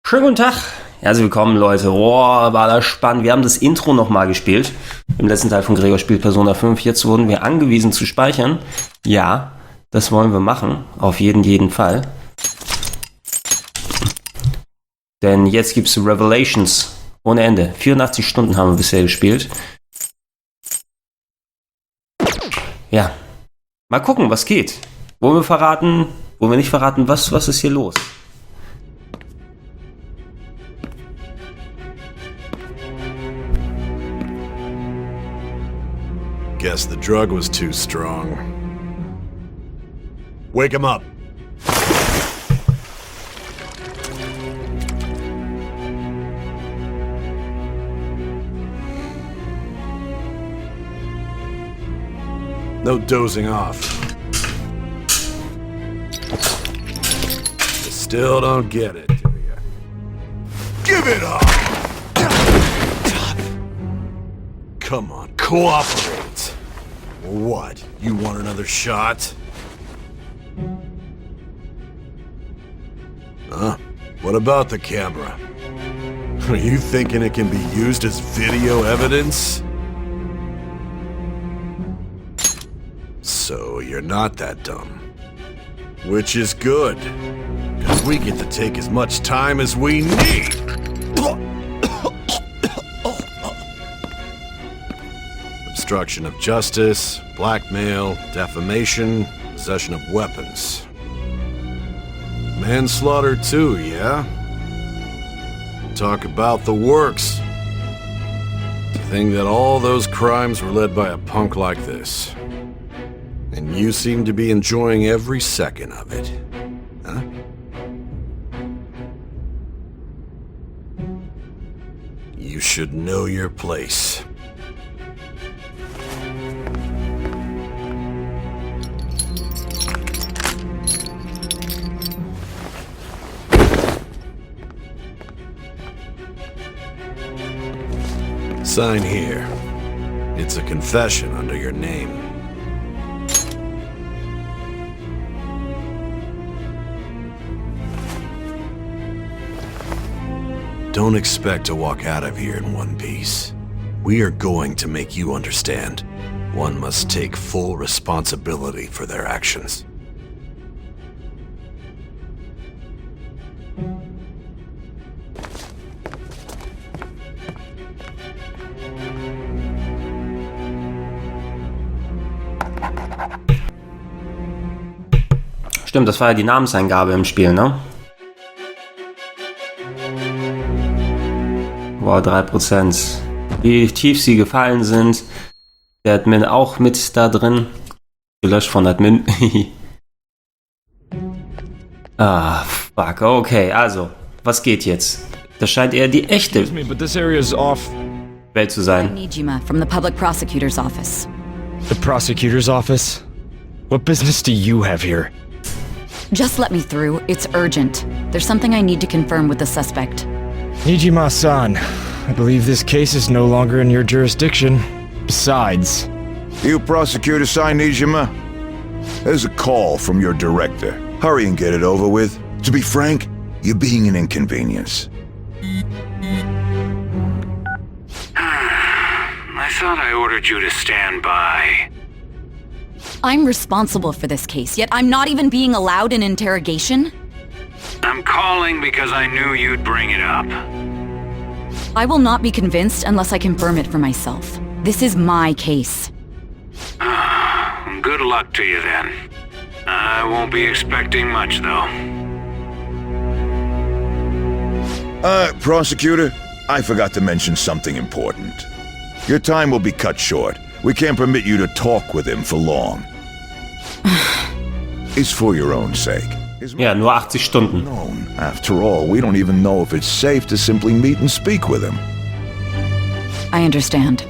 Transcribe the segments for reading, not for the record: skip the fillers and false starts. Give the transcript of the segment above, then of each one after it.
Schönen guten Tag, herzlich willkommen Leute. War das spannend. Wir haben das Intro nochmal gespielt. Im letzten Teil von Gregor spielt Persona 5. Jetzt wurden wir angewiesen zu speichern. Ja, das wollen wir machen. Auf jeden Fall. Denn jetzt gibt es Revelations ohne Ende. 84 Stunden haben wir bisher gespielt. Ja, mal gucken, was geht. Wollen wir verraten, wollen wir nicht verraten, was ist hier los? Guess the drug was too strong. Wake him up. No dozing off. You still don't get it, do you? Give it up! Come on, cooperate. What? You want another shot? Huh? What about the camera? Are you thinking it can be used as video evidence? So you're not that dumb. Which is good, because we get to take as much time as we need. Obstruction of justice, blackmail, defamation, possession of weapons. Manslaughter too, yeah? Talk about the works. To think that all those crimes were led by a punk like this. And you seem to be enjoying every second of it. Huh? You should know your place. Sign here. It's a confession under your name. Don't expect to walk out of here in one piece. We are going to make you understand. One must take full responsibility for their actions. Stimmt, das war ja die Namenseingabe im Spiel, ne? Boah, 3%. Wie tief sie gefallen sind. Der Admin auch mit da drin. Gelöscht von Admin. Ah, fuck. Okay, also, was geht jetzt? Das scheint eher die echte Welt zu sein. Nijima from the public prosecutor's office. The prosecutor's office? What business do you have here? Just let me through. It's urgent. There's something I need to confirm with the suspect. Nijima-san, I believe this case is no longer in your jurisdiction. Besides... You prosecutor sign Nijima? There's a call from your director. Hurry and get it over with. To be frank, you're being an inconvenience. I thought I ordered you to stand by. I'm responsible for this case, yet I'm not even being allowed an interrogation? I'm calling because I knew you'd bring it up. I will not be convinced unless I confirm it for myself. This is my case. Good luck to you then. I won't be expecting much, though. Prosecutor, I forgot to mention something important. Your time will be cut short. We can't permit you to talk with him for long. It's for your own sake. Ja, nur 80 Stunden. After all, we don't even know if it's safe to simply meet and speak with him. I understand.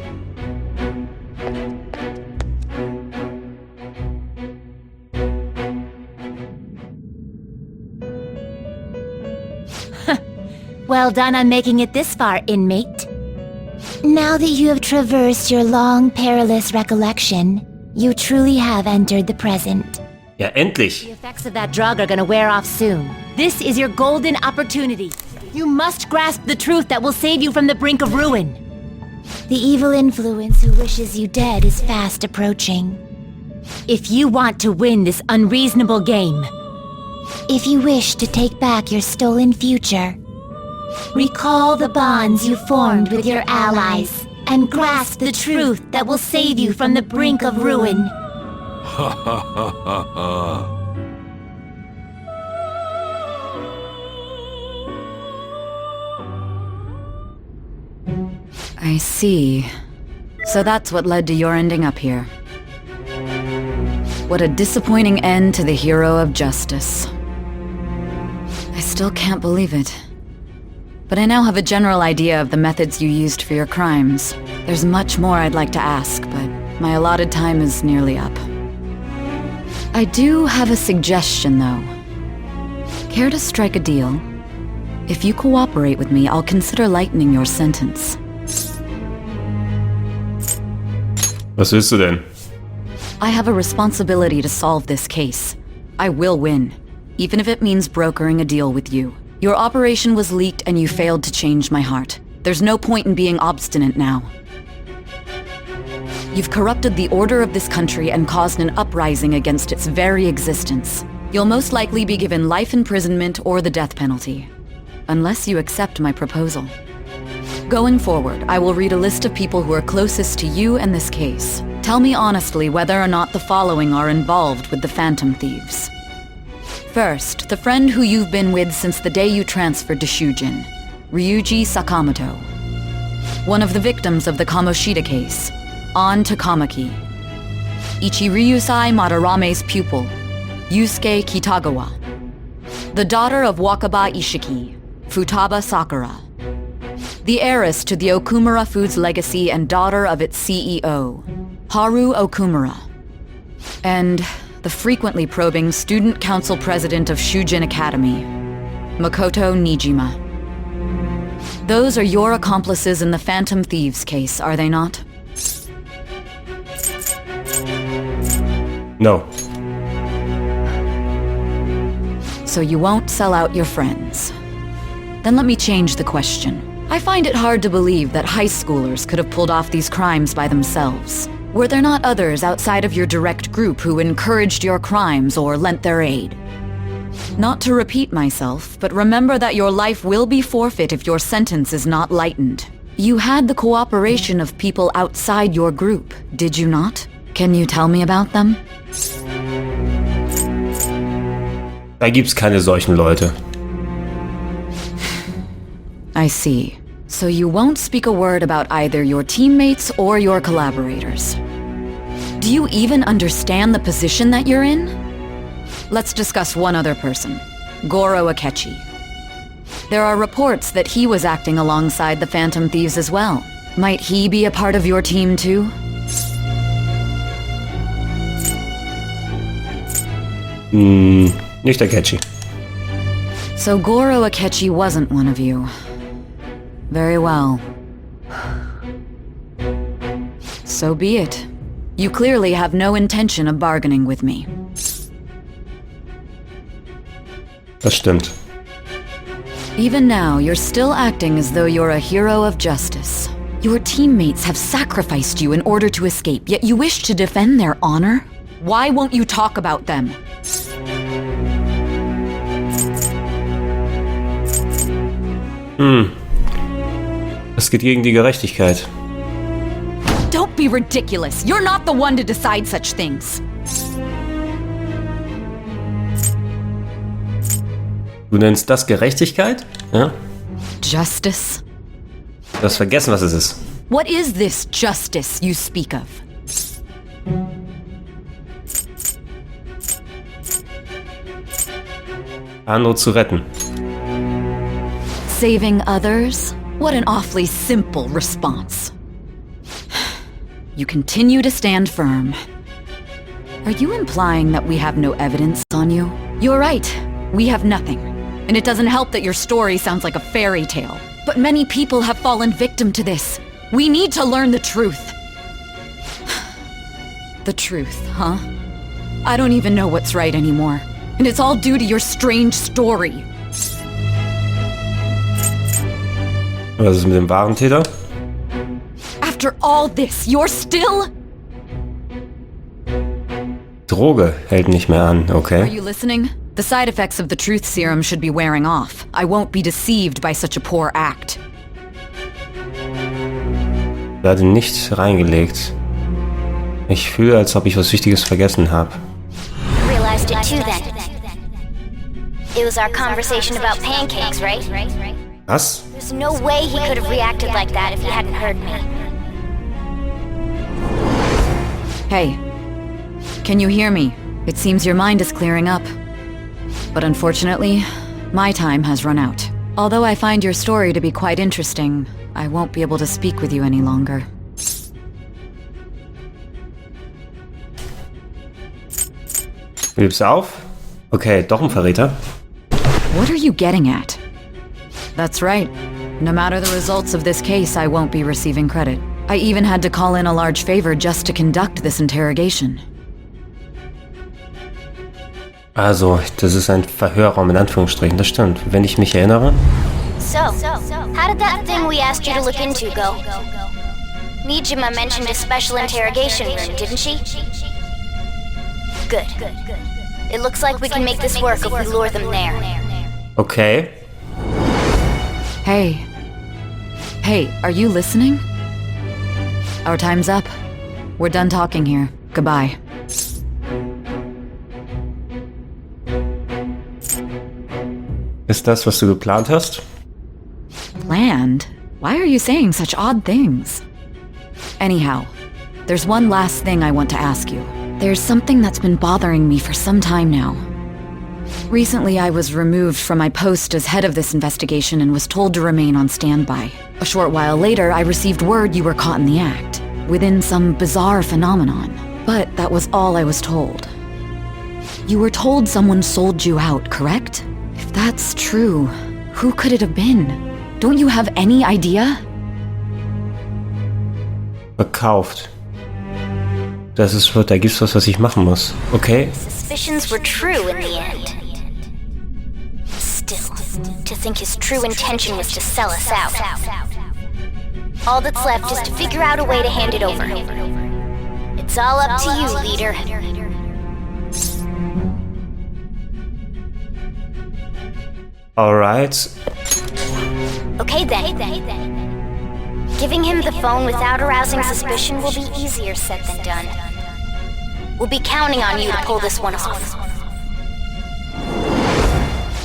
Well done on making it this far, inmate. Now that you have traversed your long, perilous recollection, you truly have entered the present. Ja, endlich. The effects of that drug are gonna wear off soon. This is your golden opportunity. You must grasp the truth that will save you from the brink of ruin. The evil influence who wishes you dead is fast approaching. If you want to win this unreasonable game, if you wish to take back your stolen future, recall the bonds you formed with your allies and grasp the truth that will save you from the brink of ruin. Ha ha ha ha ha. I see. So that's what led to your ending up here. What a disappointing end to the hero of justice. I still can't believe it. But I now have a general idea of the methods you used for your crimes. There's much more I'd like to ask, but my allotted time is nearly up. I do have a suggestion, though. Care to strike a deal? If you cooperate with me, I'll consider lightening your sentence. Was willst du denn? I have a responsibility to solve this case. I will win, even if it means brokering a deal with you. Your operation was leaked and you failed to change my heart. There's no point in being obstinate now. You've corrupted the order of this country and caused an uprising against its very existence. You'll most likely be given life imprisonment or the death penalty, unless you accept my proposal. Going forward, I will read a list of people who are closest to you and this case. Tell me honestly whether or not the following are involved with the Phantom Thieves. First, the friend who you've been with since the day you transferred to Shujin, Ryuji Sakamoto. One of the victims of the Kamoshida case, An Takamaki. Ichiryusai Madarame's pupil, Yusuke Kitagawa. The daughter of Wakaba Ishiki, Futaba Sakura. The heiress to the Okumura Foods legacy and daughter of its CEO, Haru Okumura. And the frequently probing student council president of Shujin Academy, Makoto Nijima. Those are your accomplices in the Phantom Thieves case, are they not? No. So you won't sell out your friends. Then let me change the question. I find it hard to believe that high schoolers could have pulled off these crimes by themselves. Were there not others outside of your direct group who encouraged your crimes or lent their aid? Not to repeat myself, but remember that your life will be forfeit if your sentence is not lightened. You had the cooperation of people outside your group, did you not? Can you tell me about them? Da gibt's keine solchen Leute. I see. So you won't speak a word about either your teammates or your collaborators. Do you even understand the position that you're in? Let's discuss one other person, Goro Akechi. There are reports that he was acting alongside the Phantom Thieves as well. Might he be a part of your team too? Nicht Akechi. So Goro Akechi wasn't one of you. Very well. So be it. You clearly have no intention of bargaining with me. Das stimmt. Even now, you're still acting as though you're a hero of justice. Your teammates have sacrificed you in order to escape, yet you wish to defend their honor? Why won't you talk about them? Es geht gegen die Gerechtigkeit. Don't be ridiculous. You're not the one to decide such things. Du nennst das Gerechtigkeit? Ja? Justice? Du hast vergessen, was es ist. What is this justice you speak of? Andere zu retten. Saving others? What an awfully simple response. You continue to stand firm. Are you implying that we have no evidence on you? You're right. We have nothing. And it doesn't help that your story sounds like a fairy tale. But many people have fallen victim to this. We need to learn the truth. The truth, huh? I don't even know what's right anymore. And it's all due to your strange story. Was ist mit dem wahren Täter? After all this, you're still... Droge hält nicht mehr an, Are okay. you listening? The side effects of the truth serum should be wearing off. I won't be deceived by such a poor act. Er hatte nicht reingelegt. Ich fühle, als ob ich was Wichtiges vergessen habe. Realized it too then. It was our conversation about pancakes, right? Was? There's no way he could have reacted like that if he hadn't heard me. Hey, can you hear me? It seems your mind is clearing up. But unfortunately, my time has run out. Although I find your story to be quite interesting, I won't be able to speak with you any longer. Du gibst auf? Okay, doch ein Verräter. What are you getting at? That's right. No matter the results of this case, I won't be receiving credit. I even had to call in a large favor just to conduct this interrogation. Also, das ist ein Verhörraum in Anführungsstrichen, das stimmt. Wenn ich mich erinnere. So, how did that thing we asked you to look into go? Nijima mentioned a special interrogation room, didn't she? Good. It looks like we can make this work if we lure them there. Okay. Hey. Hey, are you listening? Our time's up. We're done talking here. Goodbye. Ist das, was du geplant hast? Planned? Why are you saying such odd things? Anyhow, there's one last thing I want to ask you. There's something that's been bothering me for some time now. Recently, I was removed from my post as head of this investigation and was told to remain on standby. A short while later, I received word you were caught in the act, within some bizarre phenomenon. But that was all I was told. You were told someone sold you out, correct? If that's true, who could it have been? Don't you have any idea? Verkauft. Da gibt's was ich machen muss. Okay. Suspicions were true in the end. Still, to think his true intention was to sell us out. All that's left is to figure out a way to hand it over. It's all up to you, leader. Alright. Okay then. Giving him the phone without arousing suspicion will be easier said than done. We'll be counting on you to pull this one off.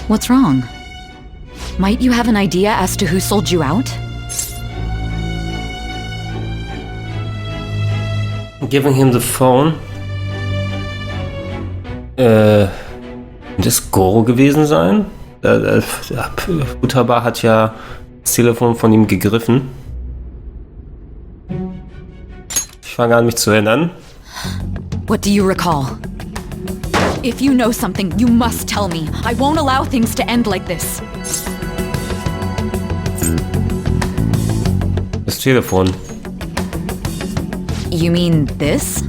What's wrong? Might you have an idea as to who sold you out? Giving him the phone. Das Goro gewesen sein? Futaba hat ja das Telefon von ihm gegriffen. Ich fange an, mich zu erinnern. What do you recall? If you know something, you must tell me. I won't allow things to end like this. Das Telefon. You mean this?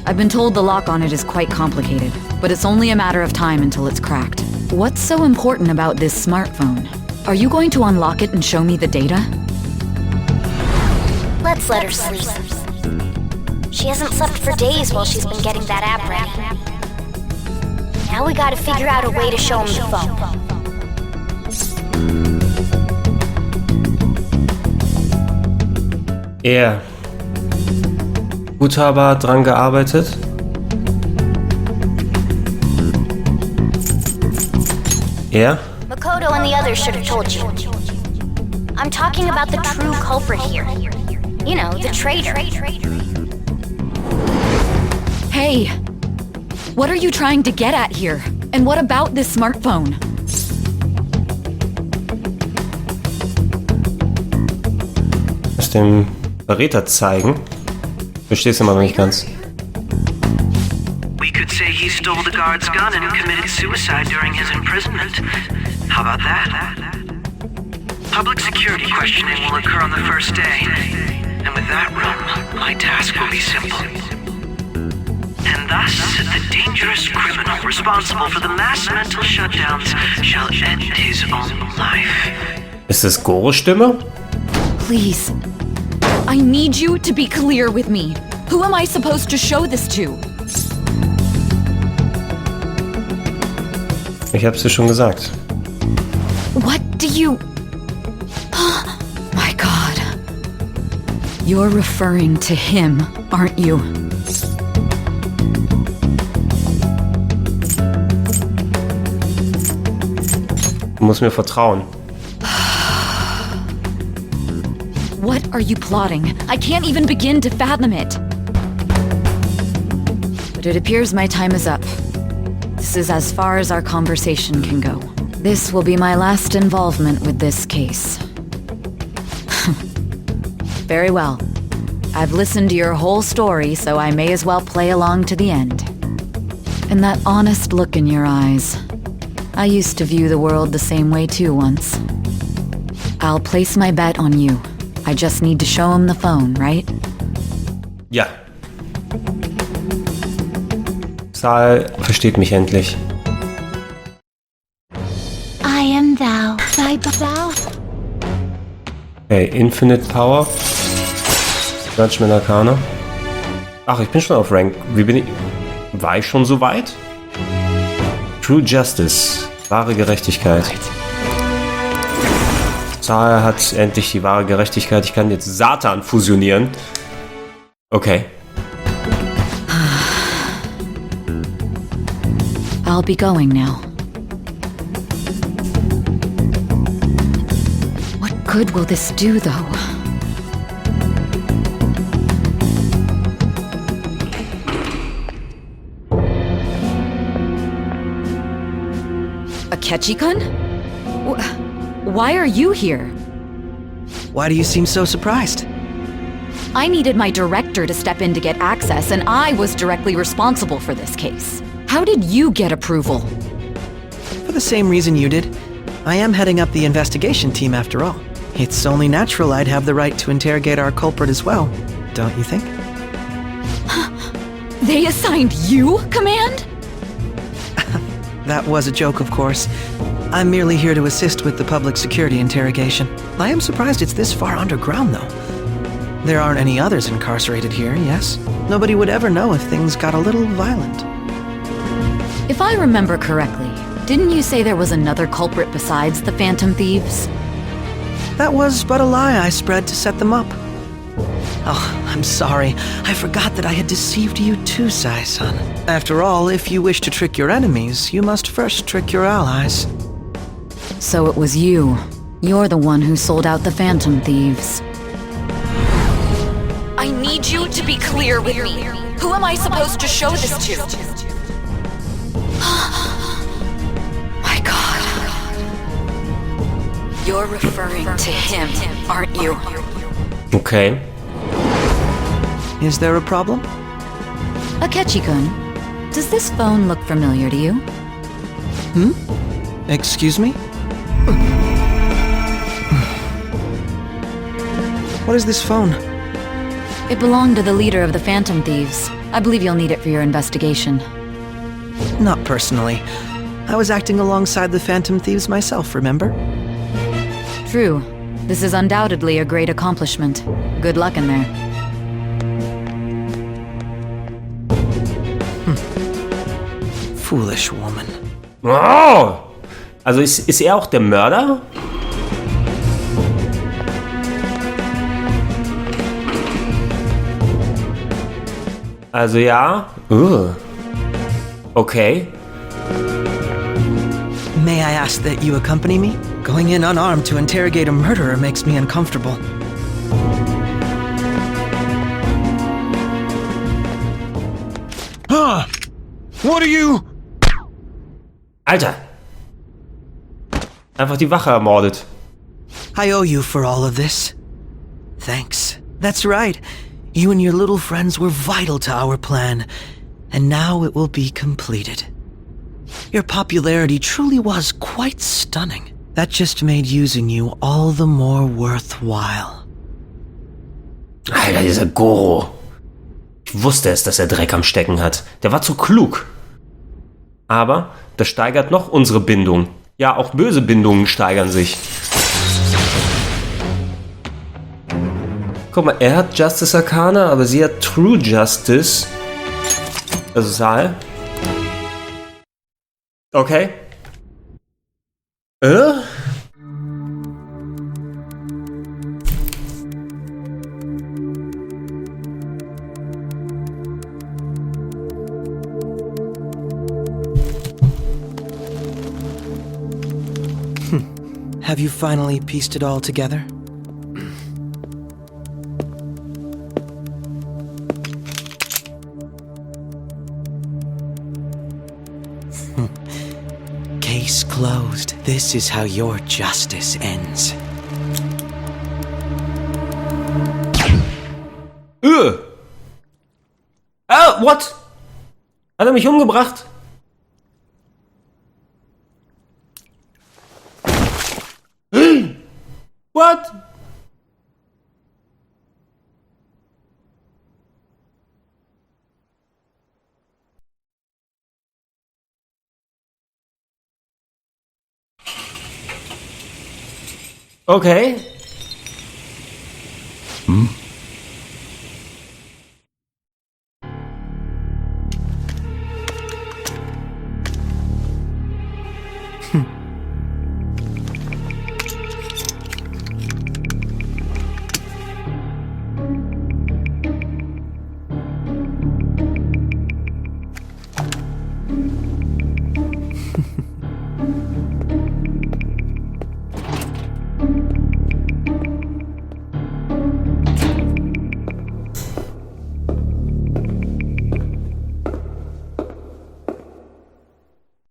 I've been told the lock on it is quite complicated, but it's only a matter of time until it's cracked. What's so important about this smartphone? Are you going to unlock it and show me the data? Let's let her sleep. She hasn't slept for days while she's been getting that app ready. Now we gotta figure out a way to show him the phone. Futaba hat dran gearbeitet. Makoto and the others should have told you. I'm talking about the true culprit here. You know, the traitor. Hey! What are you trying to get at here? And what about this smartphone? Muss dem Verräter zeigen. Verstehst du immer noch nicht ganz. We could say he stole the guard's gun and committed suicide during his imprisonment. How about that? Public security questioning will occur on the first day. And with that room, my task will be simple. And thus, the dangerous criminal responsible for the mass mental shutdowns shall end his own life. Ist das Gores Stimme? Please. I need you to be clear with me. Who am I supposed to show this to? Ich hab's dir schon gesagt. What do you... My God. You're referring to him, aren't you? Du musst mir vertrauen. What are you plotting? I can't even begin to fathom it. But it appears my time is up. This is as far as our conversation can go. This will be my last involvement with this case. Very well. I've listened to your whole story, so I may as well play along to the end. And that honest look in your eyes. I used to view the world the same way too once. I'll place my bet on you. I just need to show him the phone, right? Ja. Saal versteht mich endlich. I am thou, thy thou. Okay, Infinite Power. Judgment Arcana. Ach, ich bin schon auf Rank. Wie bin ich? War ich schon so weit? True Justice. Wahre Gerechtigkeit. Saal hat endlich die wahre Gerechtigkeit. Ich kann jetzt Satan fusionieren. Okay. I'll be going now. What good will this do, though? Akechi-kun? Why are you here? Why do you seem so surprised? I needed my director to step in to get access, and I was directly responsible for this case. How did you get approval? For the same reason you did. I am heading up the investigation team after all. It's only natural I'd have the right to interrogate our culprit as well, don't you think? They assigned you command? That was a joke, of course. I'm merely here to assist with the public security interrogation. I am surprised it's this far underground, though. There aren't any others incarcerated here, yes? Nobody would ever know if things got a little violent. If I remember correctly, didn't you say there was another culprit besides the Phantom Thieves? That was but a lie I spread to set them up. Oh, I'm sorry. I forgot that I had deceived you too, Sai-san. After all, if you wish to trick your enemies, you must first trick your allies. So it was you. You're the one who sold out the Phantom Thieves. I need you to be clear with me. Who am I supposed to show this to? My God. You're referring to him, aren't you? Okay. Is there a problem? Akechi-kun, does this phone look familiar to you? Excuse me? What is this phone? It belonged to the leader of the Phantom Thieves. I believe you'll need it for your investigation. Not personally. I was acting alongside the Phantom Thieves myself, remember? True. This is undoubtedly a great accomplishment. Good luck in there. Foolish woman. Oh! Also ist er auch der Mörder? Also ja. Okay. May I ask that you accompany me? Going in unarmed to interrogate a murderer makes me uncomfortable. What are you? Alter. Einfach die Wache ermordet. I owe you for all of this. Thanks. That's right. You and your little friends were vital to our plan, and now it will be completed. Your popularity truly was quite stunning. That just made using you all the more worthwhile. Alter, dieser Goro. Ich wusste es, dass er Dreck am Stecken hat. Der war zu klug. Aber das steigert noch unsere Bindung. Ja, auch böse Bindungen steigern sich. Guck mal, er hat Justice Arcana, aber sie hat True Justice. Also Saal. Okay. Have you finally pieced it all together? Case closed. This is how your justice ends. What? Hat er mich umgebracht? What? Okay.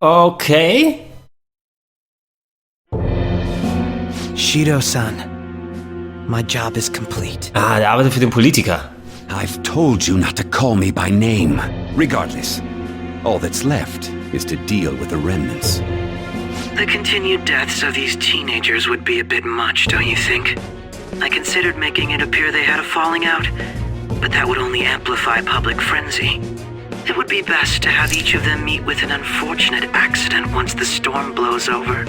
Okay. Shido-san, my job is complete. Ah, der arbeitet für den Politiker. I've told you not to call me by name. Regardless, all that's left is to deal with the remnants. The continued deaths of these teenagers would be a bit much, don't you think? I considered making it appear they had a falling out, but that would only amplify public frenzy. It would be best to have each of them meet with an unfortunate accident once the storm blows over.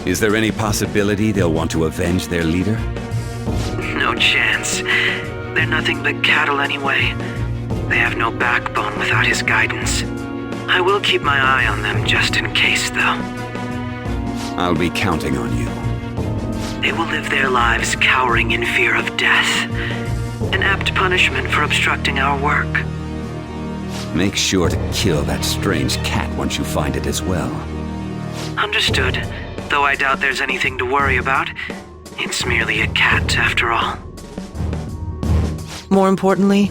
Is there any possibility they'll want to avenge their leader? No chance. They're nothing but cattle anyway. They have no backbone without his guidance. I will keep my eye on them just in case, though. I'll be counting on you. They will live their lives cowering in fear of death. An apt punishment for obstructing our work. Make sure to kill that strange cat once you find it as well. Understood. Though I doubt there's anything to worry about. It's merely a cat, after all. More importantly,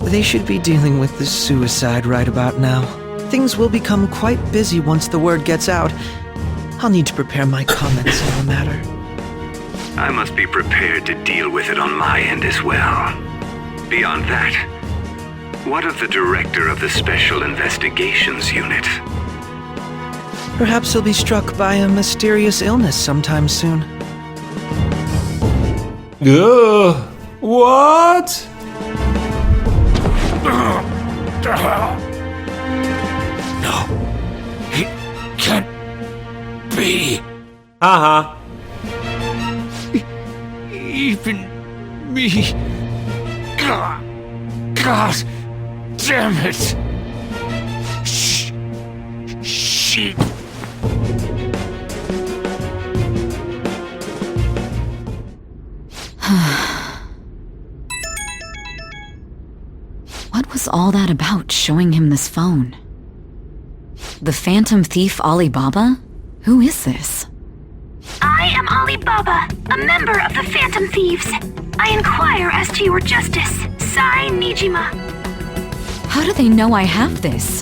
they should be dealing with the suicide right about now. Things will become quite busy once the word gets out. I'll need to prepare my comments on the matter. I must be prepared to deal with it on my end as well. Beyond that, what of the director of the Special Investigations Unit? Perhaps he'll be struck by a mysterious illness sometime soon. What? No, it can't be. Haha. Even me. God damn it. Shit. What was all that about, showing him this phone? The Phantom Thief Alibaba? Who is this? I am Alibaba, a member of the Phantom Thieves. I inquire as to your justice, Sein Nijima. How do they know I have this?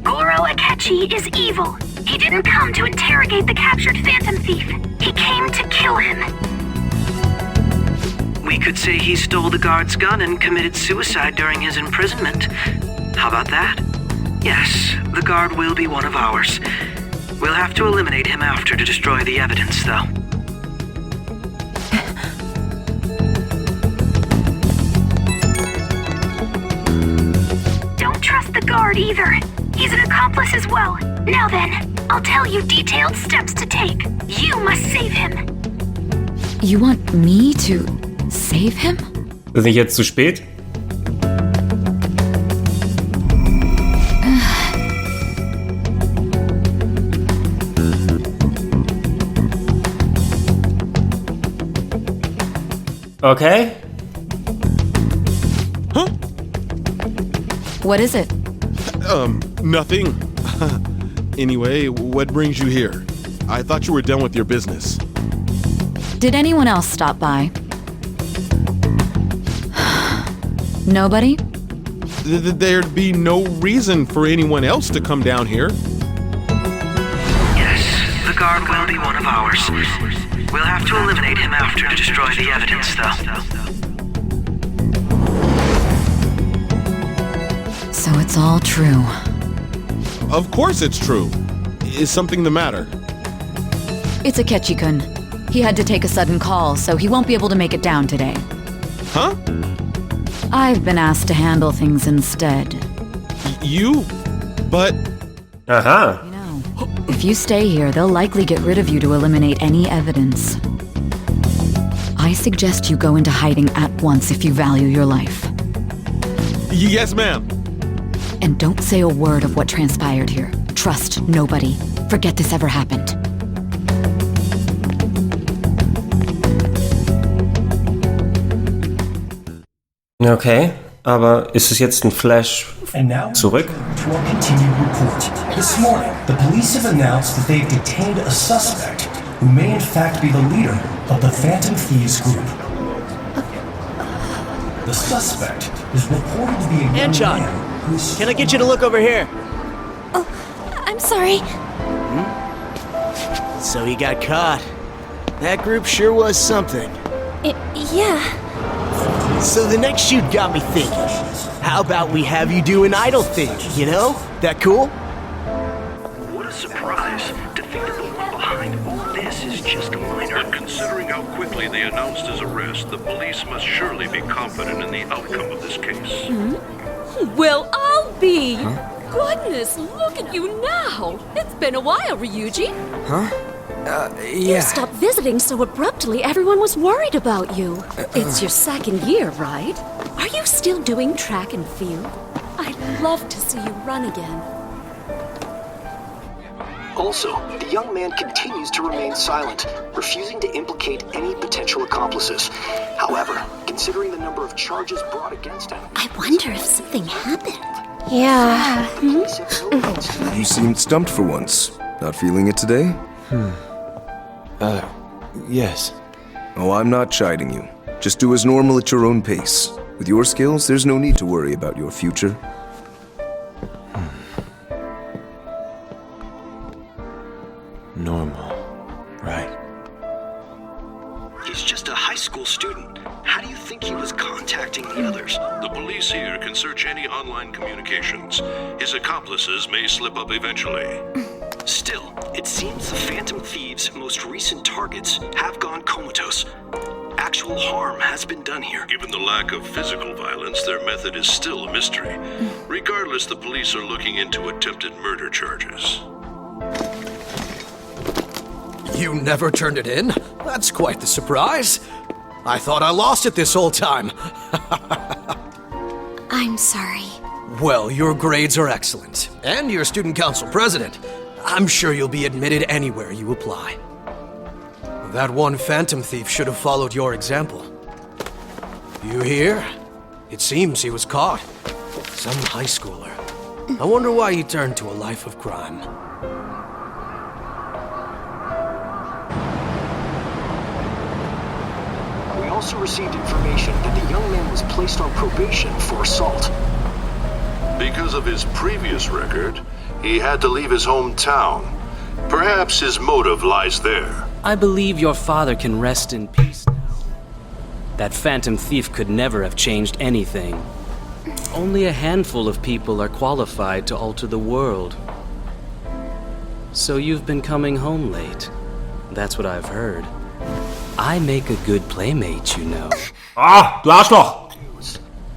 Goro Akechi is evil. He didn't come to interrogate the captured Phantom Thief. He came to kill him. We could say he stole the guard's gun and committed suicide during his imprisonment. How about that? Yes, the guard will be one of ours. We'll have to eliminate him after to destroy the evidence, though. Don't trust the guard either. He's an accomplice as well. Now then, I'll tell you detailed steps to take. You must save him. You want me to Save him? Ist nicht jetzt zu spät? Okay. Huh? What is it? Nothing. Anyway, what brings you here? I thought you were done with your business. Did anyone else stop by? Nobody? There'd be no reason for anyone else to come down here. Yes, the guard will be one of ours. We'll have to eliminate him after to destroy the evidence, though. So it's all true. Of course it's true. Is something the matter? It's Akechi-kun. He had to take a sudden call, so he won't be able to make it down today. Huh? I've been asked to handle things instead. You? But... Aha. You know, if you stay here, they'll likely get rid of you to eliminate any evidence. I suggest you go into hiding at once if you value your life. Yes, ma'am. And don't say a word of what transpired here. Trust nobody. Forget this ever happened. Okay, aber ist es jetzt ein Flash zurück? To our continued report. This morning, the police have announced that they've detained a suspect who may in fact be the leader of the Phantom Thieves group. The suspect is reported to be a young man who's... Can I get you to look over here? Oh, I'm sorry. So he got caught. That group sure was something. Yeah. So the next shoot got me thinking. How about we have you do an idol thing, you know? That cool? What a surprise to think that the one behind all this is just a minor. But considering how quickly they announced his arrest, the police must surely be confident in the outcome of this case. Well, I'll be. Goodness, look at you now. It's been a while, Ryuji. Huh? You stopped visiting so abruptly, everyone was worried about you. It's your second year, right? Are you still doing track and field? I'd love to see you run again. Also, the young man continues to remain silent, refusing to implicate any potential accomplices. However, considering the number of charges brought against him... I wonder if something happened. Yeah. You seemed stumped for once. Not feeling it today? Yes. Oh, I'm not chiding you. Just do as normal at your own pace. With your skills, there's no need to worry about your future. Normal. Right. He's just a high school student. How do you think he was contacting the others? The police here can search any online communications. His accomplices may slip up eventually. Still, it seems the Phantom Thieves' most recent targets have gone comatose. Actual harm has been done here. Given the lack of physical violence, their method is still a mystery. Regardless, the police are looking into attempted murder charges. You never turned it in? That's quite the surprise. I thought I lost it this whole time. I'm sorry. Well, your grades are excellent. And you're student council president. I'm sure you'll be admitted anywhere you apply. That one phantom thief should have followed your example. You hear? It seems he was caught. Some high schooler. I wonder why he turned to a life of crime. We also received information that the young man was placed on probation for assault. Because of his previous record, he had to leave his hometown. Perhaps his motive lies there. I believe your father can rest in peace now. That phantom thief could never have changed anything. Only a handful of people are qualified to alter the world. So you've been coming home late. That's what I've heard. I make a good playmate, you know. Ah, du Arschloch!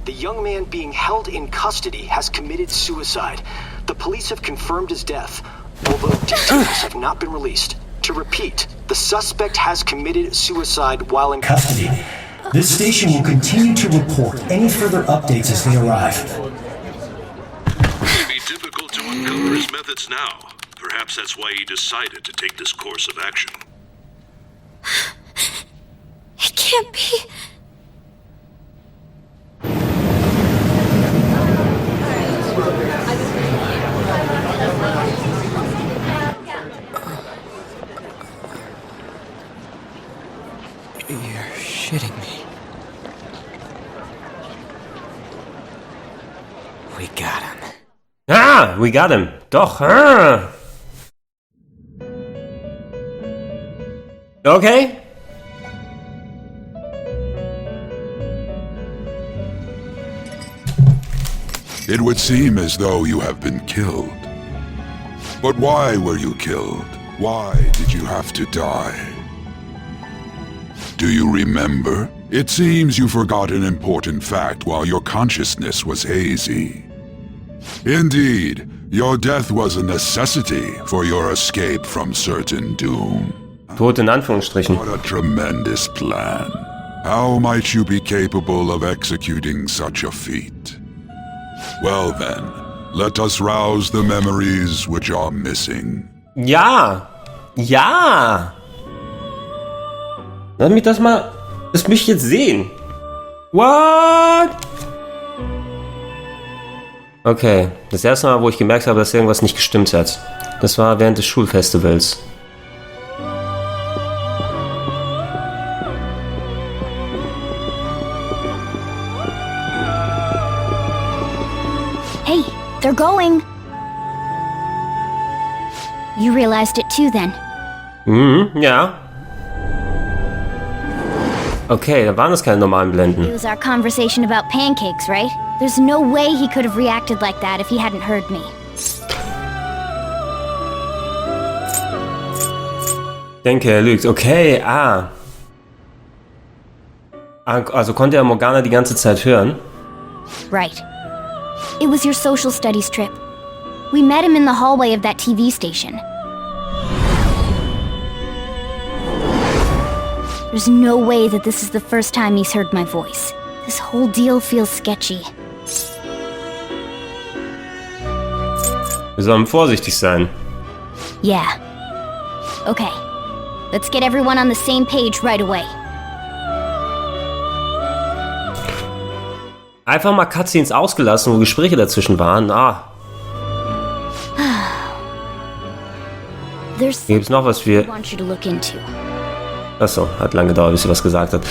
The young man being held in custody has committed suicide. The police have confirmed his death, although details have not been released. To repeat, the suspect has committed suicide while in custody. This station will continue to report any further updates as they arrive. It would be difficult to uncover his methods now. Perhaps that's why he decided to take this course of action. It can't be. You're shitting me. We got him. Ah, we got him. Doch. Ah. Okay. It would seem as though you have been killed. But why were you killed? Why did you have to die? Do you remember? It seems you forgot an important fact while your consciousness was hazy. Indeed, your death was a necessity for your escape from certain doom. Tod in Anführungsstrichen. What a tremendous plan. How might you be capable of executing such a feat? Well then, let us rouse the memories which are missing. Ja. Ja. Lass mich das mal... Das möchte ich jetzt sehen. What? Okay, das erste Mal, wo ich gemerkt habe, dass irgendwas nicht gestimmt hat. Das war während des Schulfestivals. Hey, they're going. You realized it too then. Ja. Okay, da waren es keine normalen It Blenden. was our conversation about pancakes, right? There's no way he could have reacted like that if he hadn't heard me. Denke, er lügt. Okay, Also konnte er Morgana die ganze Zeit hören? Right. It was your social studies trip. We met him in the hallway of that TV station. There's no way that this is the first time he's heard my voice. This whole deal feels sketchy. Wir sollen vorsichtig sein. Yeah. Okay. Let's get everyone on the same page right away. Einfach mal Cutscenes ausgelassen, wo Gespräche dazwischen waren. There's Hier gibt's noch was something I für... want you to look into. Achso, hat lange gedauert, bis sie was gesagt hat.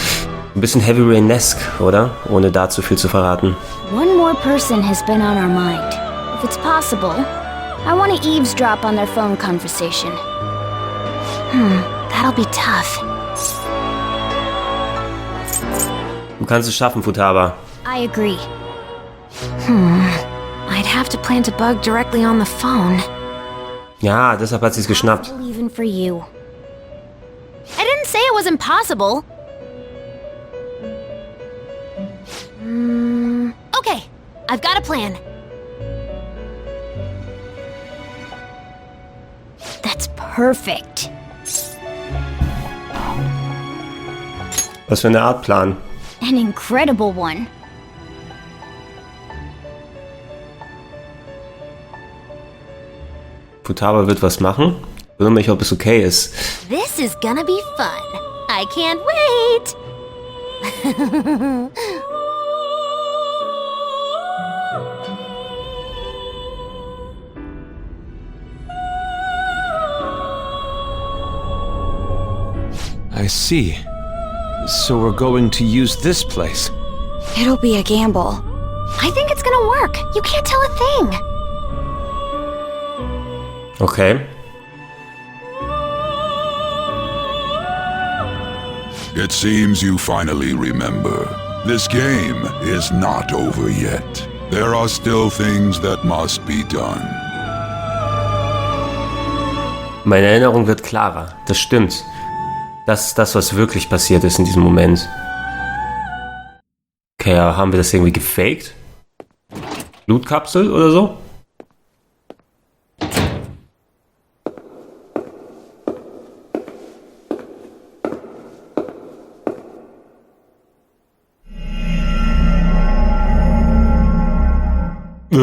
Ein bisschen Heavy Rain-esque, oder? Ohne da zu viel zu verraten. One more person has been on our mind. If it's possible, I want to eavesdrop on their phone conversation. That'll be tough. Du kannst es schaffen, Futaba. I agree. I'd have to plant a bug directly on the phone. Ja, deshalb hat sie es geschnappt. Even for you. I didn't say it was impossible. Okay, I've got a plan. That's perfect. Was für eine Art Plan. An incredible one. Futaba wird was machen. Ich wundere mich, ob es okay ist. This is gonna be fun. I can't wait. I see. So we're going to use this place. It'll be a gamble. I think it's gonna work. You can't tell a thing. Okay. It seems you finally remember. This game is not over yet. There are still things that must be done. Meine Erinnerung wird klarer. Das stimmt. Das ist das, was wirklich passiert ist in diesem Moment. Okay, aber haben wir das irgendwie gefaked? Blutkapsel oder so? I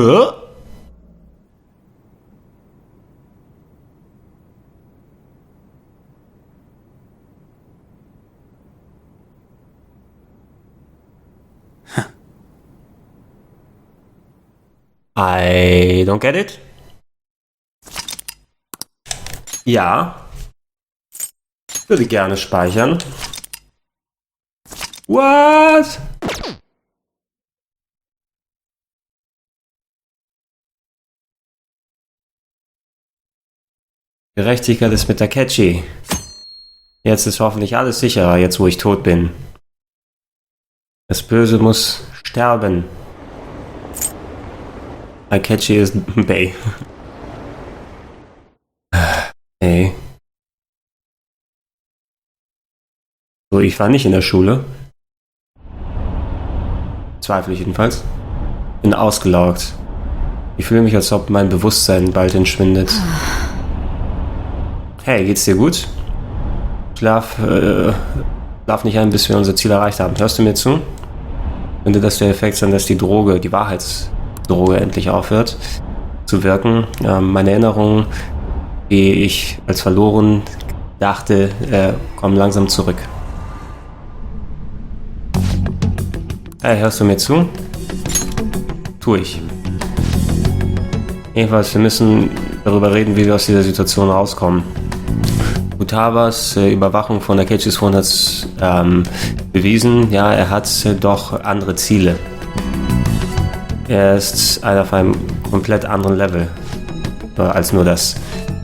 don't get it. Ja. Würde gerne speichern. What? Gerechtigkeit ist mit Takechi. Jetzt ist hoffentlich alles sicherer, jetzt wo ich tot bin. Das Böse muss sterben. Takechi ist Bay. Hey. So, ich war nicht in der Schule. Zweifle ich jedenfalls. Bin ausgelaugt. Ich fühle mich, als ob mein Bewusstsein bald entschwindet. Hey, geht's dir gut? Schlaf nicht ein, bis wir unser Ziel erreicht haben. Hörst du mir zu? Könnte das der Effekt sein, dass die Wahrheitsdroge endlich aufhört zu wirken? Meine Erinnerungen, die ich als verloren dachte, kommen langsam zurück. Hey, hörst du mir zu? Tu ich. Jedenfalls, wir müssen darüber reden, wie wir aus dieser Situation rauskommen. Utawas Überwachung von Takechis Phone hat bewiesen, ja, er hat doch andere Ziele. Er ist einer auf einem komplett anderen Level als nur das.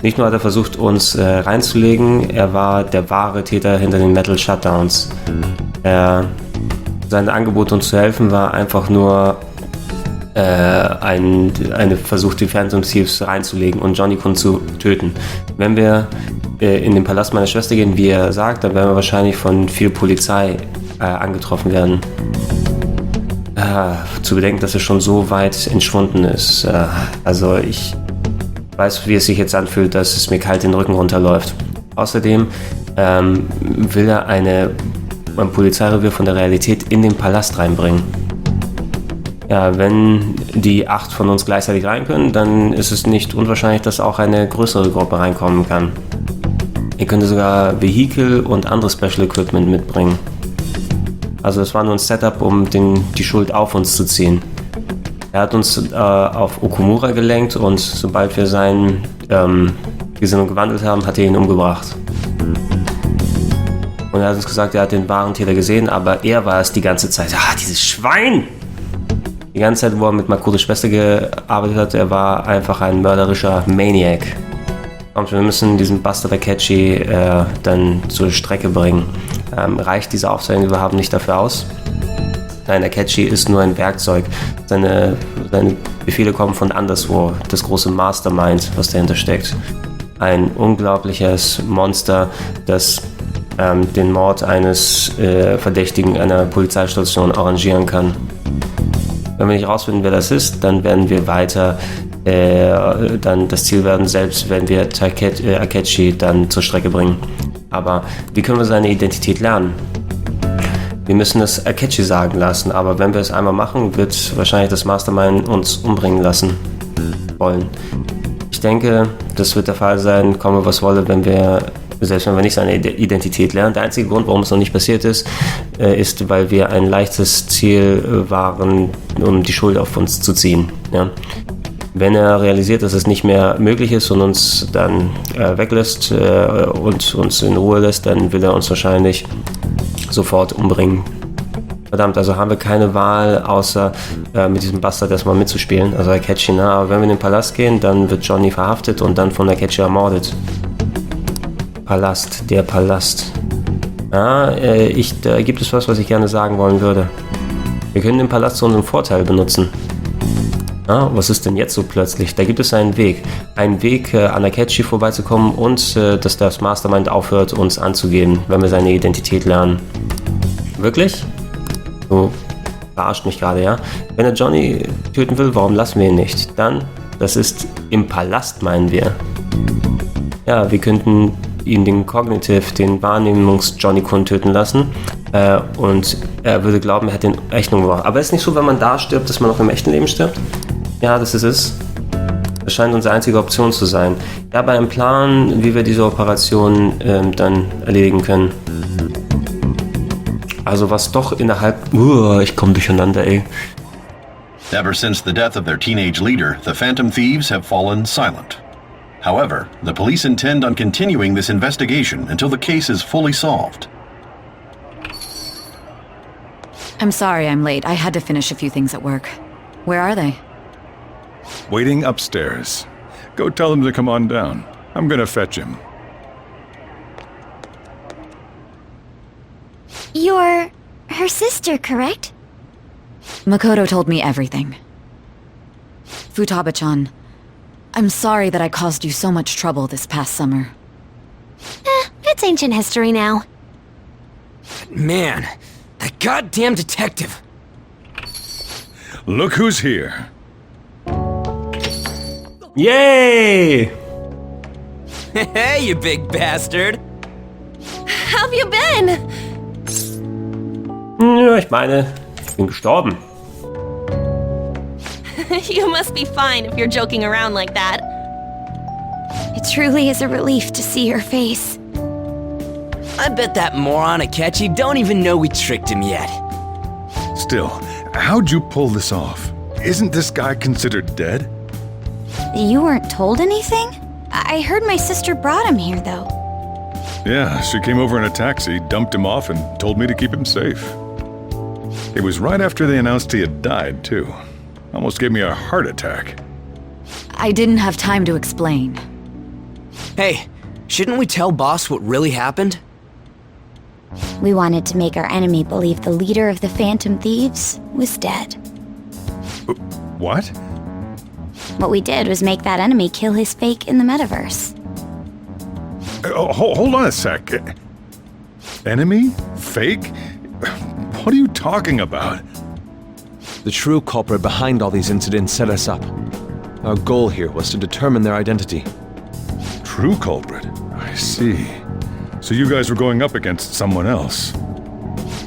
Nicht nur hat er versucht, uns reinzulegen, er war der wahre Täter hinter den Metal Shutdowns. Sein Angebot, uns zu helfen, war einfach nur eine Versuch, die Phantom Thieves reinzulegen und Johnny-Kun zu töten. Wenn wir in den Palast meiner Schwester gehen, wie er sagt, dann werden wir wahrscheinlich von viel Polizei angetroffen werden. Zu bedenken, dass er schon so weit entschwunden ist. Also ich weiß, wie es sich jetzt anfühlt, dass es mir kalt den Rücken runterläuft. Außerdem will er ein Polizeirevier von der Realität in den Palast reinbringen. Ja, wenn die 8 von uns gleichzeitig rein können, dann ist es nicht unwahrscheinlich, dass auch eine größere Gruppe reinkommen kann. Er könnte sogar Vehikel und anderes Special Equipment mitbringen. Also es war nur ein Setup, um die Schuld auf uns zu ziehen. Er hat uns auf Okumura gelenkt und sobald wir seine Gesinnung gewandelt haben, hat er ihn umgebracht. Und er hat uns gesagt, er hat den wahren Täter gesehen, aber er war es die ganze Zeit. Dieses Schwein! Die ganze Zeit, wo er mit Makotos Schwester gearbeitet hat, er war einfach ein mörderischer Maniac. Und wir müssen diesen Bastard Takechi dann zur Strecke bringen. Reicht diese Aufzeichnung überhaupt nicht dafür aus? Nein, Takechi ist nur ein Werkzeug. Seine Befehle kommen von anderswo. Das große Mastermind, was dahinter steckt. Ein unglaubliches Monster, das den Mord eines Verdächtigen einer Polizeistation arrangieren kann. Wenn wir nicht rausfinden, wer das ist, dann werden wir weiter dann das Ziel werden, selbst wenn wir Takechi dann zur Strecke bringen. Aber wie können wir seine Identität lernen? Wir müssen es Takechi sagen lassen, aber wenn wir es einmal machen, wird wahrscheinlich das Mastermind uns umbringen lassen wollen. Ich denke, das wird der Fall sein, komme was wolle, selbst wenn wir nicht seine Identität lernen. Der einzige Grund, warum es noch nicht passiert ist, ist, weil wir ein leichtes Ziel waren, um die Schuld auf uns zu ziehen. Ja? Wenn er realisiert, dass es nicht mehr möglich ist und uns dann weglässt und uns in Ruhe lässt, dann will er uns wahrscheinlich sofort umbringen. Verdammt, also haben wir keine Wahl, außer mit diesem Bastard erstmal mitzuspielen, also Takechi. Aber wenn wir in den Palast gehen, dann wird Johnny verhaftet und dann von Takechi ermordet. Der Palast. Da gibt es was ich gerne sagen wollen würde. Wir können den Palast zu unserem Vorteil benutzen. Was ist denn jetzt so plötzlich? Da gibt es einen Weg. Einen Weg, an Takechi vorbeizukommen und dass das Mastermind aufhört, uns anzugehen, wenn wir seine Identität lernen. Wirklich? Du verarscht mich gerade, ja? Wenn er Johnny töten will, warum lassen wir ihn nicht? Dann, das ist im Palast, meinen wir. Ja, wir könnten ihn den Wahrnehmungs-Johnny-Kun töten lassen und er würde glauben, er hätte den echten umgebracht. Aber es ist nicht so, wenn man da stirbt, dass man auch im echten Leben stirbt. Ja, das ist es. Das scheint unsere einzige Option zu sein. Ich habe einen Plan, wie wir diese Operation dann erledigen können. Also was doch innerhalb... ich komme durcheinander, ey. Ever since the death of their teenage leader, the Phantom Thieves have fallen silent. However, the police intend on continuing this investigation until the case is fully solved. I'm sorry I'm late. I had to finish a few things at work. Where are they? Waiting upstairs. Go tell him to come on down. I'm gonna fetch him. You're her sister, correct? Makoto told me everything. Futaba-chan, I'm sorry that I caused you so much trouble this past summer. It's ancient history now. Man, that goddamn detective. Look who's here. Yay! Hey, you big bastard. How have you been? Ja, ich meine, ich bin gestorben. You must be fine if you're joking around like that. It truly is a relief to see your face. I bet that moron Akechi don't even know we tricked him yet. Still, how'd you pull this off? Isn't this guy considered dead? You weren't told anything? I heard my sister brought him here, though. Yeah, she came over in a taxi, dumped him off, and told me to keep him safe. It was right after they announced he had died, too. Almost gave me a heart attack. I didn't have time to explain. Hey, shouldn't we tell boss what really happened? We wanted to make our enemy believe the leader of the Phantom Thieves was dead. What? What we did was make that enemy kill his fake in the metaverse. Hold on a sec. Enemy? Fake? What are you talking about? The true culprit behind all these incidents set us up. Our goal here was to determine their identity. True culprit? I see. So you guys were going up against someone else.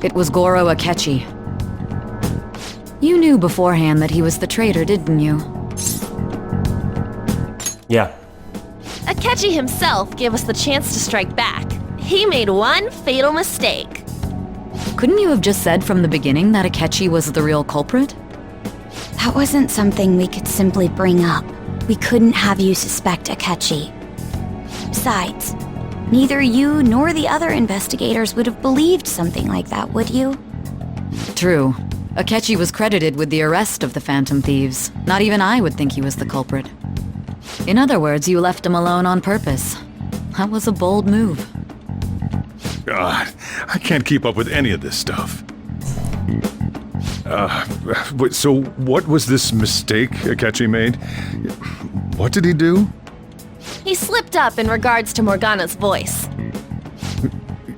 It was Goro Akechi. You knew beforehand that he was the traitor, didn't you? Yeah. Akechi himself gave us the chance to strike back. He made one fatal mistake. Couldn't you have just said from the beginning that Akechi was the real culprit? That wasn't something we could simply bring up. We couldn't have you suspect Akechi. Besides, neither you nor the other investigators would have believed something like that, would you? True. Akechi was credited with the arrest of the Phantom Thieves. Not even I would think he was the culprit. In other words, you left him alone on purpose. That was a bold move. God, I can't keep up with any of this stuff. So what was this mistake Akechi made? What did he do? He slipped up in regards to Morgana's voice.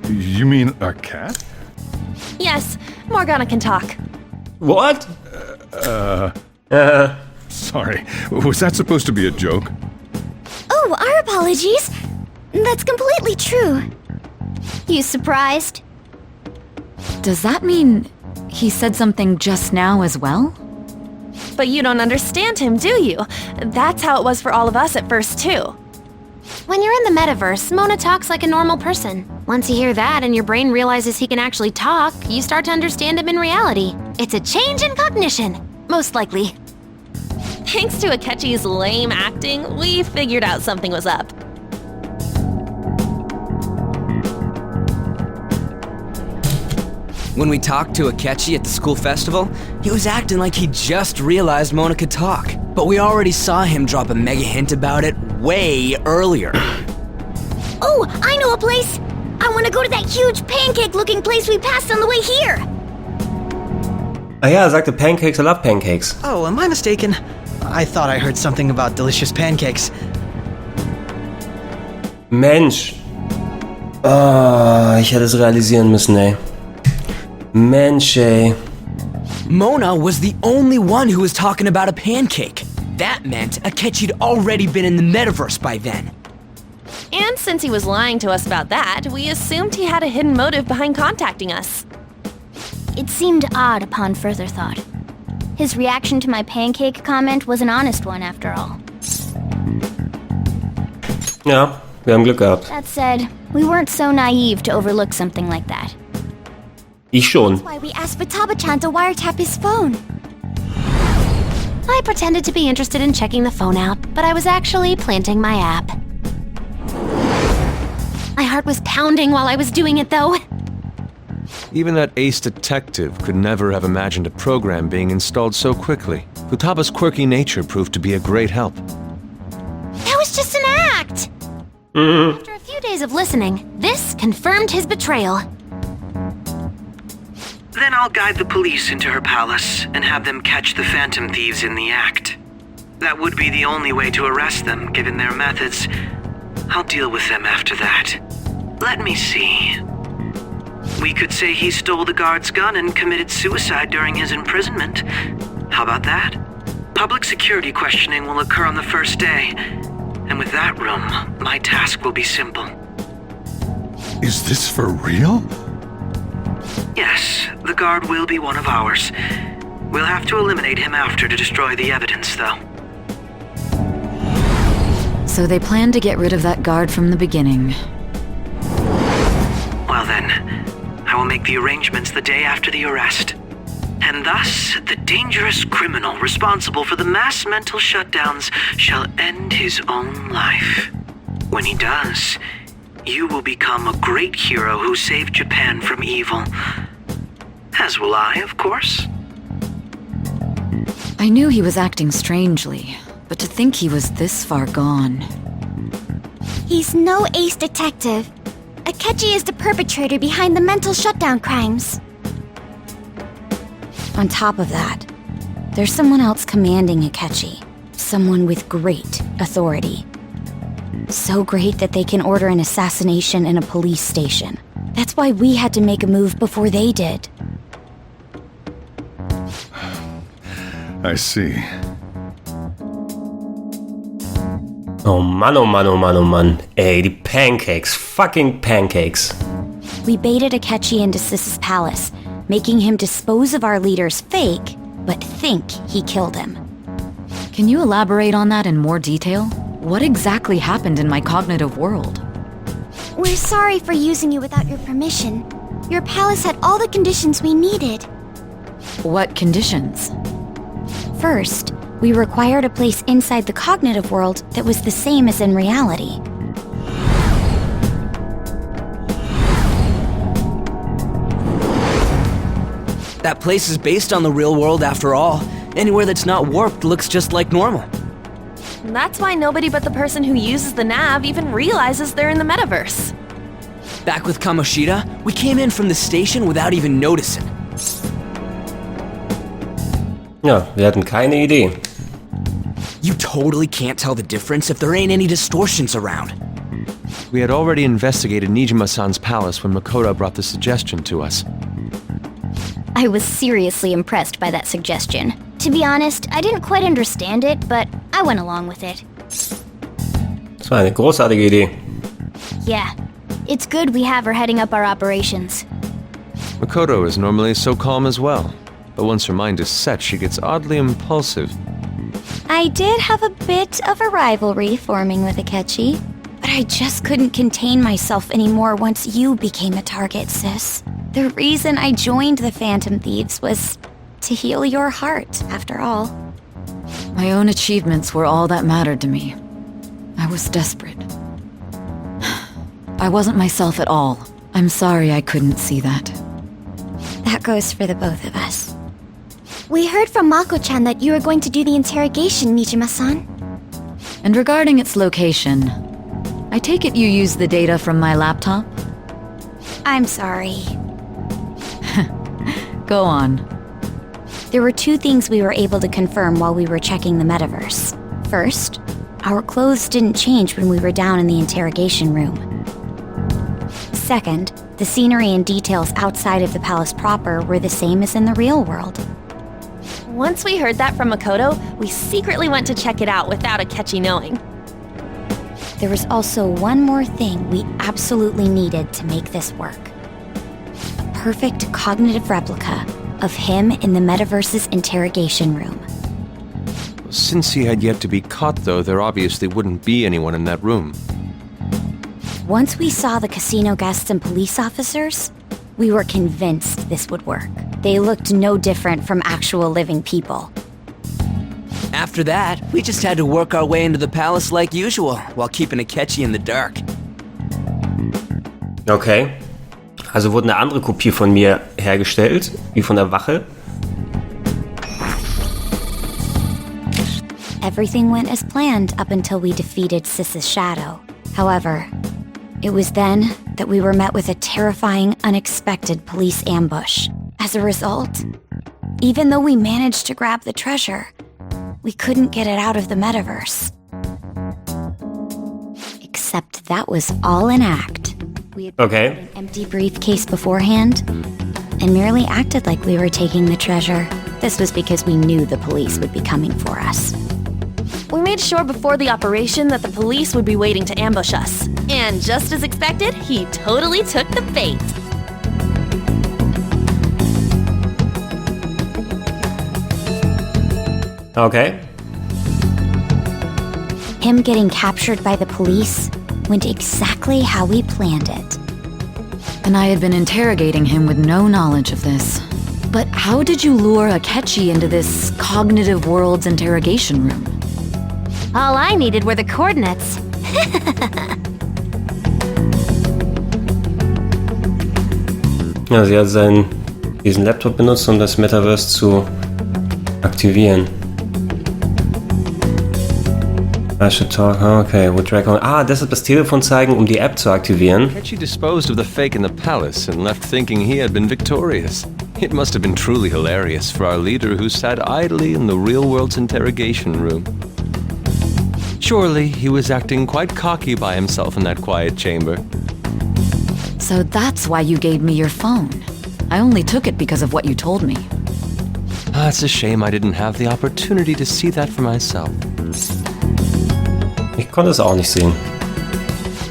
You mean a cat? Yes, Morgana can talk. What? Sorry. Was that supposed to be a joke? Oh, our apologies. That's completely true. You surprised? Does that mean he said something just now as well? But you don't understand him, do you? That's how it was for all of us at first, too. When you're in the metaverse, Mona talks like a normal person. Once you hear that and your brain realizes he can actually talk, you start to understand him in reality. It's a change in cognition, most likely. Thanks to Akechi's lame acting, we figured out something was up. When we talked to Akechi at the school festival, he was acting like he just realized Mona could talk. But we already saw him drop a mega hint about it way earlier. Oh, I know a place! I want to go to that huge pancake-looking place we passed on the way here! Ah ja, er sagte Pancakes, I love pancakes. Oh, am I mistaken? I thought I heard something about delicious pancakes. Mensch. Ich hätte es realisieren müssen, ey. Mensch, ey. Mona was the only one who was talking about a pancake. That meant Akechi'd already been in the metaverse by then. And since he was lying to us about that, we assumed he had a hidden motive behind contacting us. It seemed odd upon further thought. His reaction to my pancake comment was an honest one, after all. Ja, wir haben Glück gehabt. That said, we weren't so naive to overlook something like that. Ich schon. That's why we asked Futaba-chan to wiretap his phone. I pretended to be interested in checking the phone out, but I was actually planting my app. My heart was pounding while I was doing it, though. Even that ace detective could never have imagined a program being installed so quickly. Futaba's quirky nature proved to be a great help. That was just an act! After a few days of listening, this confirmed his betrayal. Then I'll guide the police into her palace and have them catch the Phantom Thieves in the act. That would be the only way to arrest them, given their methods. I'll deal with them after that. Let me see. We could say he stole the guard's gun and committed suicide during his imprisonment. How about that? Public security questioning will occur on the first day. And with that room, my task will be simple. Is this for real? Yes, the guard will be one of ours. We'll have to eliminate him after to destroy the evidence, though. So they planned to get rid of that guard from the beginning. Well then, I will make the arrangements the day after the arrest. And thus, the dangerous criminal responsible for the mass mental shutdowns shall end his own life. When he does, you will become a great hero who saved Japan from evil. As will I, of course. I knew he was acting strangely, but to think he was this far gone. He's no ace detective. Akechi is the perpetrator behind the mental shutdown crimes. On top of that, there's someone else commanding Akechi. Someone with great authority. So great that they can order an assassination in a police station. That's why we had to make a move before they did. I see. Oh Mann, oh Mann, oh Mann, oh Mann. Ey, die Pancakes. Fucking Pancakes. We baited Akechi into Sis's palace, making him dispose of our leader's fake, but think he killed him. Can you elaborate on that in more detail? What exactly happened in my cognitive world? We're sorry for using you without your permission. Your palace had all the conditions we needed. What conditions? First, we required a place inside the cognitive world that was the same as in reality. That place is based on the real world after all. Anywhere that's not warped looks just like normal. And that's why nobody but the person who uses the nav even realizes they're in the metaverse. Back with Kamoshida, we came in from the station without even noticing. Ja, wir hatten keine Idee. You totally can't tell the difference if there ain't any distortions around. We had already investigated Nijima-san's palace when Makoto brought the suggestion to us. I was seriously impressed by that suggestion. To be honest, I didn't quite understand it, but I went along with it. Das war eine großartige Idee. Yeah, it's good we have her heading up our operations. Makoto is normally so calm as well, but once her mind is set, she gets oddly impulsive. I did have a bit of a rivalry forming with Akechi, but I just couldn't contain myself anymore once you became a target, sis. The reason I joined the Phantom Thieves was to heal your heart, after all. My own achievements were all that mattered to me. I was desperate. I wasn't myself at all. I'm sorry I couldn't see that. That goes for the both of us. We heard from Mako-chan that you were going to do the interrogation, Nijima-san. And regarding its location, I take it you used the data from my laptop? I'm sorry. Go on. There were two things we were able to confirm while we were checking the metaverse. First, our clothes didn't change when we were down in the interrogation room. Second, the scenery and details outside of the palace proper were the same as in the real world. Once we heard that from Makoto, we secretly went to check it out without Akechi knowing. There was also one more thing we absolutely needed to make this work. A perfect cognitive replica of him in the metaverse's interrogation room. Since he had yet to be caught, though, there obviously wouldn't be anyone in that room. Once we saw the casino guests and police officers, we were convinced this would work. They looked no different from actual living people. After that, we just had to work our way into the palace like usual, while keeping Akechi in the dark. Okay. Also wurde eine andere Kopie von mir hergestellt, wie von der Wache. Everything went as planned up until we defeated Sis's shadow. However, it was then that we were met with a terrifying, unexpected police ambush. As a result, even though we managed to grab the treasure, we couldn't get it out of the metaverse. Except that was all an act. We had put an empty briefcase beforehand and merely acted like we were taking the treasure. This was because we knew the police would be coming for us. We made sure before the operation that the police would be waiting to ambush us. And just as expected, he totally took the bait. Okay. Him getting captured by the police went exactly how we planned it. And I had been interrogating him with no knowledge of this. But how did you lure Akechi into this cognitive world's interrogation room? All I needed were the coordinates. Ja, sie hat diesen Laptop benutzt, um das Metaverse zu aktivieren. I should talk. Okay, we'll drag on. Deshalb das Telefon zeigen, um die App zu aktivieren. Akechi disposed of the fake in the palace and left thinking he had been victorious. It must have been truly hilarious for our leader who sat idly in the real world's interrogation room. Surely he was acting quite cocky by himself in that quiet chamber. So that's why you gave me your phone. I only took it because of what you told me. It's a shame I didn't have the opportunity to see that for myself. Ich konnte es auch nicht sehen.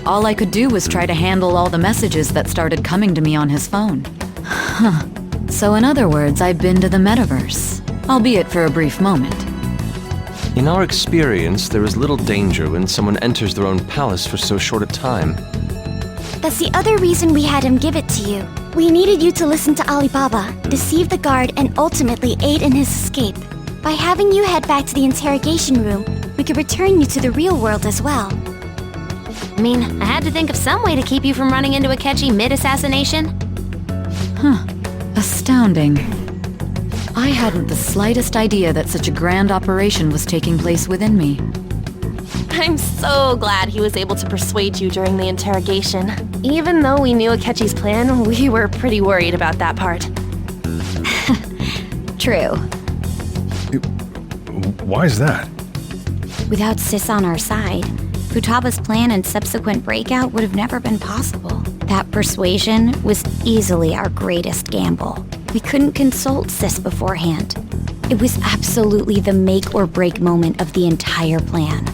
All I could do was try to handle all the messages that started coming to me on his phone. So in other words, I've been to the metaverse, albeit for a brief moment. In our experience, there is little danger when someone enters their own palace for so short a time. That's the other reason we had him give it to you. We needed you to listen to Alibaba, deceive the guard, and ultimately aid in his escape. By having you head back to the interrogation room, we could return you to the real world as well. I mean, I had to think of some way to keep you from running into Akechi mid-assassination. Astounding. I hadn't the slightest idea that such a grand operation was taking place within me. I'm so glad he was able to persuade you during the interrogation. Even though we knew Akechi's plan, we were pretty worried about that part. True. Why is that? Without Sis on our side, Futaba's plan and subsequent breakout would have never been possible. That persuasion was easily our greatest gamble. We couldn't consult Sis beforehand. It was absolutely the make or break moment of the entire plan.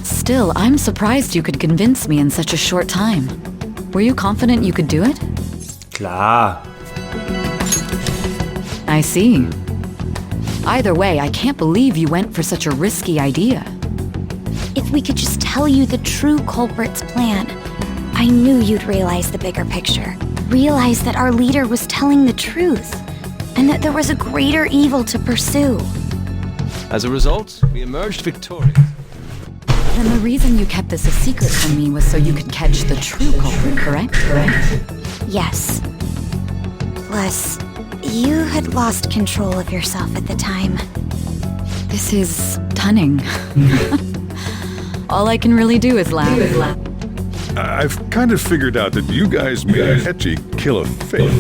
Still, I'm surprised you could convince me in such a short time. Were you confident you could do it? Klar. I see. Either way, I can't believe you went for such a risky idea. If we could just tell you the true culprit's plan, I knew you'd realize the bigger picture. Realize that our leader was telling the truth, and that there was a greater evil to pursue. As a result, we emerged victorious. Then the reason you kept this a secret from me was so you could catch the true culprit, correct? Yes. Plus, you had lost control of yourself at the time. This is stunning. All I can really do is laugh. I've kind of figured out that you guys made Akechi kill a fake.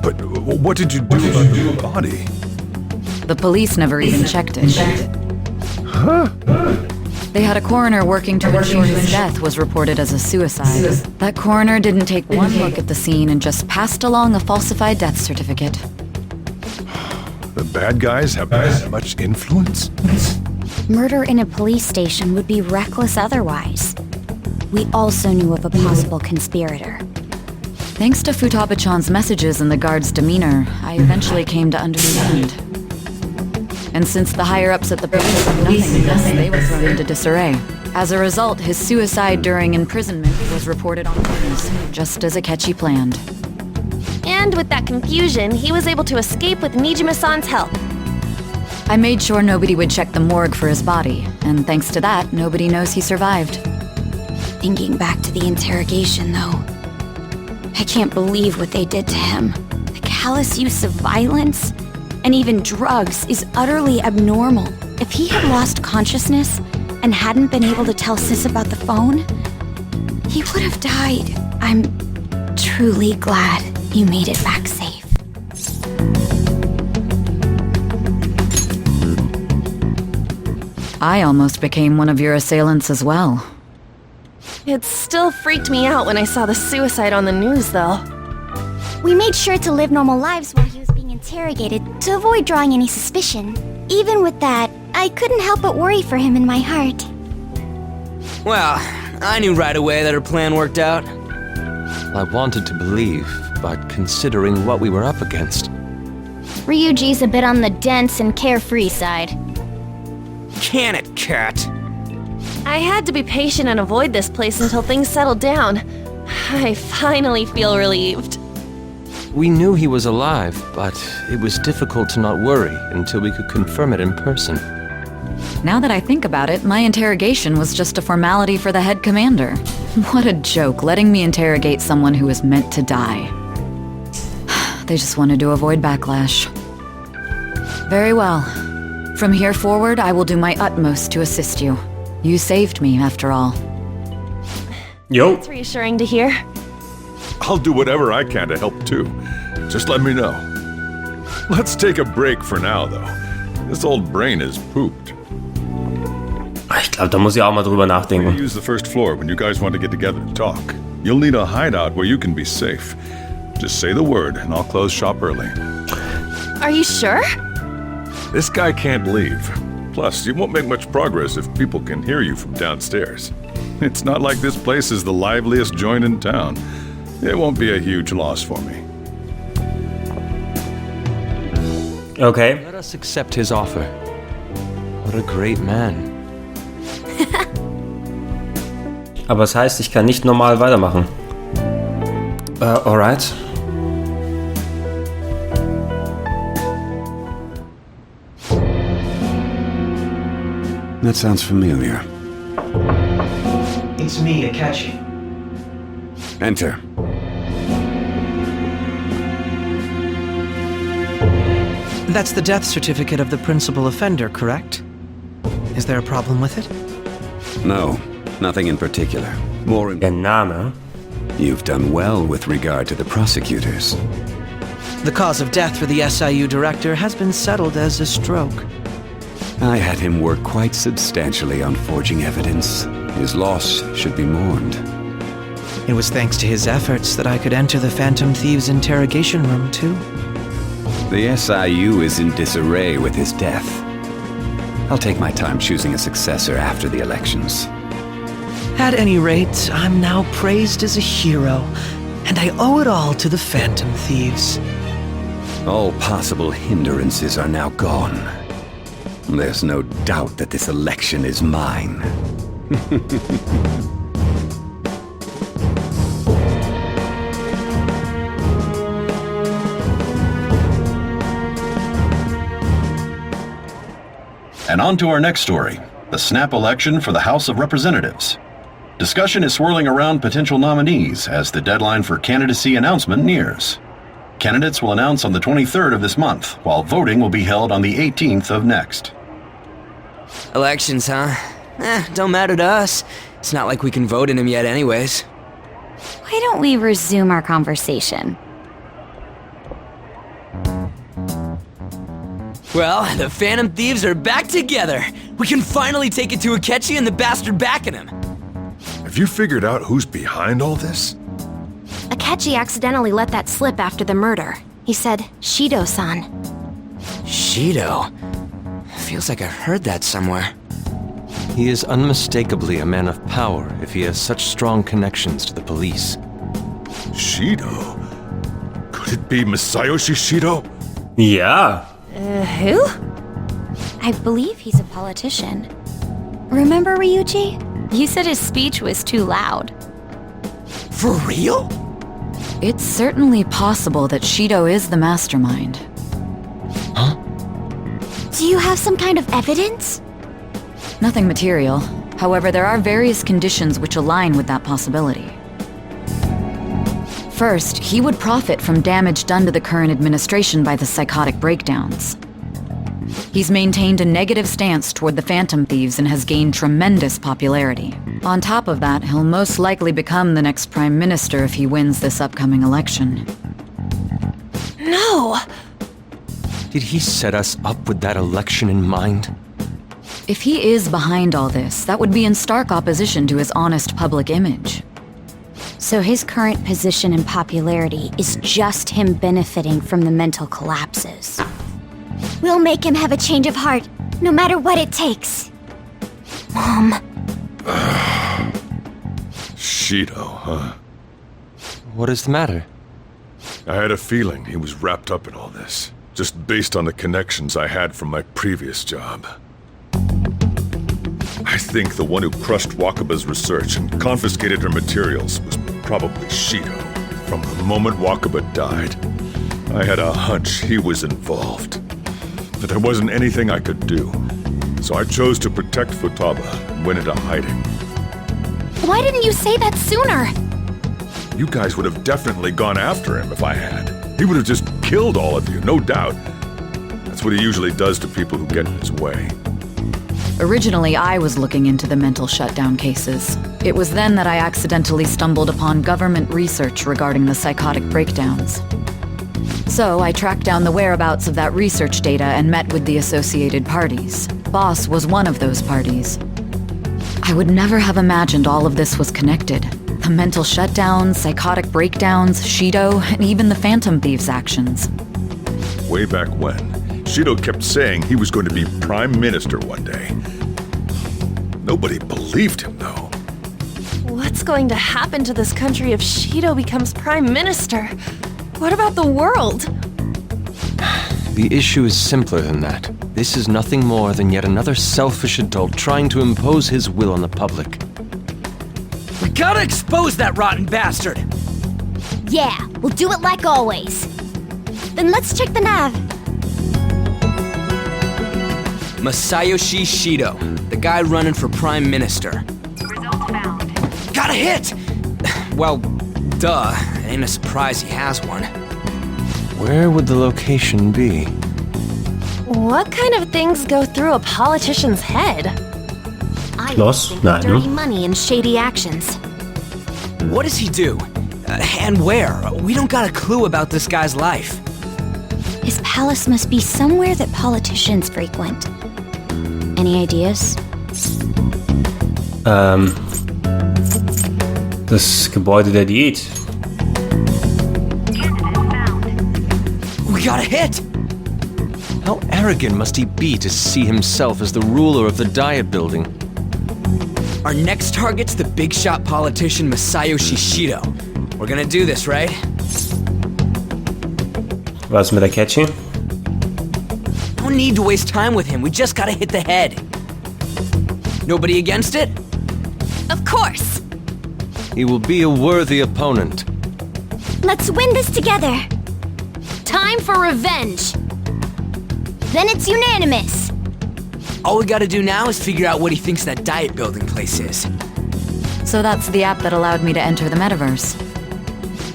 But what did you do about your body? The police never even checked it. Huh? They had a coroner working to ensure his death was reported as a suicide. That coroner didn't take one look at the scene and just passed along a falsified death certificate. The bad guys have that much influence? Murder in a police station would be reckless otherwise. We also knew of a possible conspirator. Thanks to Futaba-chan's messages and the guard's demeanor, I eventually came to understand. And since the higher-ups at the police knew nothing of this, they were thrown into disarray. As a result, his suicide during imprisonment was reported on the news, just as Akechi planned. And with that confusion, he was able to escape with Nijima-san's help. I made sure nobody would check the morgue for his body, and thanks to that, nobody knows he survived. Thinking back to the interrogation, though, I can't believe what they did to him. The callous use of violence and even drugs is utterly abnormal. If he had lost consciousness and hadn't been able to tell Sis about the phone, he would have died. I'm truly glad you made it back safe. I almost became one of your assailants as well. It still freaked me out when I saw the suicide on the news, though. We made sure to live normal lives while he was being interrogated to avoid drawing any suspicion. Even with that, I couldn't help but worry for him in my heart. Well, I knew right away that her plan worked out. I wanted to believe, but considering what we were up against... Ryuji's a bit on the dense and carefree side. Can it, cat? I had to be patient and avoid this place until things settled down. I finally feel relieved. We knew he was alive, but it was difficult to not worry until we could confirm it in person. Now that I think about it, my interrogation was just a formality for the head commander. What a joke, letting me interrogate someone who was meant to die. They just wanted to avoid backlash. Very well. From here forward, I will do my utmost to assist you. You saved me, after all. Yo. It's reassuring to hear. I'll do whatever I can to help too. Just let me know. Let's take a break for now, though. This old brain is pooped. Ich glaube, da muss ich auch mal drüber nachdenken. Use the first floor when you guys want to get together and talk. You'll need a hideout where you can be safe. Just say the word, and I'll close shop early. Are you sure? This guy can't leave. Plus, you won't make much progress if people can hear you from downstairs. It's not like this place is the liveliest joint in town. It won't be a huge loss for me. Okay. Let us accept his offer. What a great man. Aber es heißt, ich kann nicht normal weitermachen. Alright. That sounds familiar. It's me, Akechi. Enter. That's the death certificate of the principal offender, correct? Is there a problem with it? No, nothing in particular. More Name. You've done well with regard to the prosecutors. The cause of death for the SIU director has been settled as a stroke. I had him work quite substantially on forging evidence. His loss should be mourned. It was thanks to his efforts that I could enter the Phantom Thieves' interrogation room, too. The SIU is in disarray with his death. I'll take my time choosing a successor after the elections. At any rate, I'm now praised as a hero, and I owe it all to the Phantom Thieves. All possible hindrances are now gone. There's no doubt that this election is mine. And on to our next story, the snap election for the House of Representatives. Discussion is swirling around potential nominees as the deadline for candidacy announcement nears. Candidates will announce on the 23rd of this month, while voting will be held on the 18th of next. Elections, huh? Don't matter to us. It's not like we can vote in them yet anyways. Why don't we resume our conversation? Well, the Phantom Thieves are back together. We can finally take it to Akechi and the bastard backing him. Have you figured out who's behind all this? Akechi accidentally let that slip after the murder. He said, Shido-san. Shido? Feels like I heard that somewhere. He is unmistakably a man of power if he has such strong connections to the police. Shido? Could it be Masayoshi Shido? Ja. Who? I believe he's a politician. Remember, Ryuji? You said his speech was too loud. For real? It's certainly possible that Shido is the mastermind. Huh? Do you have some kind of evidence? Nothing material. However, there are various conditions which align with that possibility. First, he would profit from damage done to the current administration by the psychotic breakdowns. He's maintained a negative stance toward the Phantom Thieves and has gained tremendous popularity. On top of that, he'll most likely become the next Prime Minister if he wins this upcoming election. No! Did he set us up with that election in mind? If he is behind all this, that would be in stark opposition to his honest public image. So his current position and popularity is just him benefiting from the mental collapses. We'll make him have a change of heart, no matter what it takes. Mom. Shido, huh? What is the matter? I had a feeling he was wrapped up in all this, just based on the connections I had from my previous job. I think the one who crushed Wakaba's research and confiscated her materials was probably Shido. From the moment Wakaba died, I had a hunch he was involved. But there wasn't anything I could do, so I chose to protect Futaba and went into hiding. Why didn't you say that sooner? You guys would have definitely gone after him if I had. He would have just killed all of you, no doubt. That's what he usually does to people who get in his way. Originally, I was looking into the mental shutdown cases. It was then that I accidentally stumbled upon government research regarding the psychotic breakdowns. So I tracked down the whereabouts of that research data and met with the associated parties. Boss was one of those parties. I would never have imagined all of this was connected. The mental shutdowns, psychotic breakdowns, Shido, and even the Phantom Thieves' actions. Way back when, Shido kept saying he was going to be Prime Minister one day. Nobody believed him, though. What's going to happen to this country if Shido becomes Prime Minister? What about the world? The issue is simpler than that. This is nothing more than yet another selfish adult trying to impose his will on the public. We gotta expose that rotten bastard! Yeah, we'll do it like always. Then let's check the nav. Masayoshi Shido, the guy running for Prime Minister. Results found. Got a hit! Well, duh. It ain't a surprise he has one. Where would the location be? What kind of things go through a politician's head? I Los? think Nein, dirty ne? money and shady actions. What does he do? And where? We don't got a clue about this guy's life. His palace must be somewhere that politicians frequent. Any ideas? Das Gebäude der Diät. We got a hit! How arrogant must he be to see himself as the ruler of the Diet Building? Our next target's the big shot politician Masayoshi Shido. We're gonna do this, right? Was mit der Catchy? No need to waste time with him, we just gotta hit the head. Nobody against it? Of course! He will be a worthy opponent. Let's win this together. Time for revenge. Then it's unanimous. All we gotta do now is figure out what he thinks that diet building place is. So that's the app that allowed me to enter the metaverse.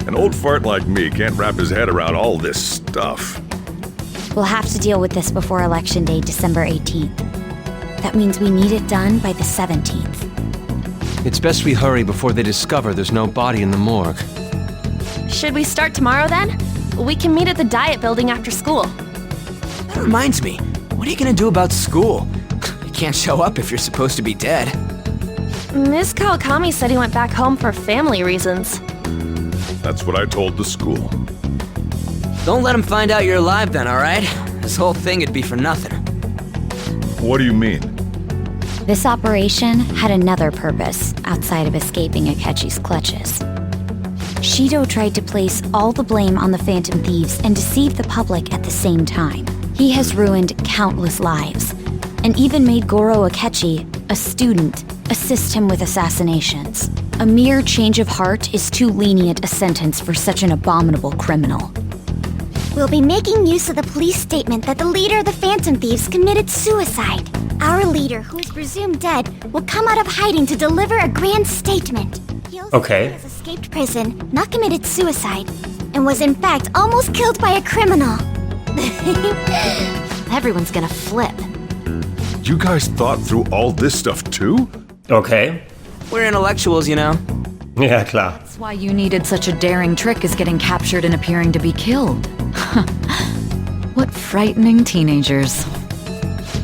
An old fart like me can't wrap his head around all this stuff. We'll have to deal with this before Election Day, December 18th. That means we need it done by the 17th. It's best we hurry before they discover there's no body in the morgue. Should we start tomorrow then? We can meet at the Diet Building after school. That reminds me, what are you gonna do about school? You can't show up if you're supposed to be dead. Miss Kawakami said he went back home for family reasons. That's what I told the school. Don't let him find out you're alive then, alright? This whole thing would be for nothing. What do you mean? This operation had another purpose outside of escaping Akechi's clutches. Shido tried to place all the blame on the Phantom Thieves and deceive the public at the same time. He has ruined countless lives, and even made Goro Akechi, a student, assist him with assassinations. A mere change of heart is too lenient a sentence for such an abominable criminal. We'll be making use of the police statement that the leader of the Phantom Thieves committed suicide. Our leader, who is presumed dead, will come out of hiding to deliver a grand statement. Okay. He has escaped prison, not committed suicide, and was in fact almost killed by a criminal. Everyone's gonna flip. You guys thought through all this stuff too? Okay. We're intellectuals, you know. Ja, klar. That's why you needed such a daring trick as getting captured and appearing to be killed. What frightening teenagers.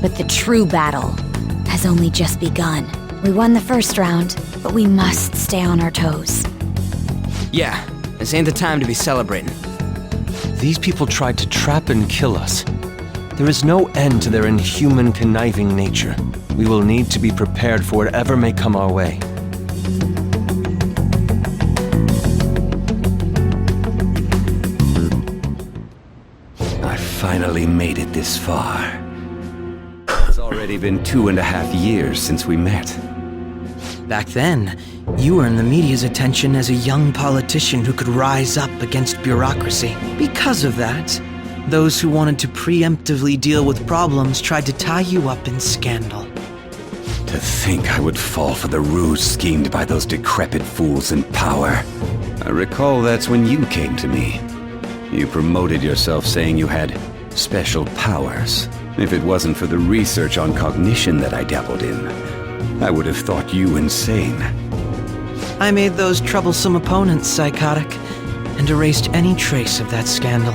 But the true battle has only just begun. We won the first round, but we must stay on our toes. Yeah, this ain't the time to be celebrating. These people tried to trap and kill us. There is no end to their inhuman, conniving nature. We will need to be prepared for whatever may come our way. I finally made it this far. It's already been 2.5 years since we met. Back then, you were in the media's attention as a young politician who could rise up against bureaucracy. Because of that, those who wanted to preemptively deal with problems tried to tie you up in scandal. To think I would fall for the ruse schemed by those decrepit fools in power. I recall that's when you came to me. You promoted yourself saying you had special powers. If it wasn't for the research on cognition that I dabbled in, I would have thought you insane. I made those troublesome opponents psychotic and erased any trace of that scandal.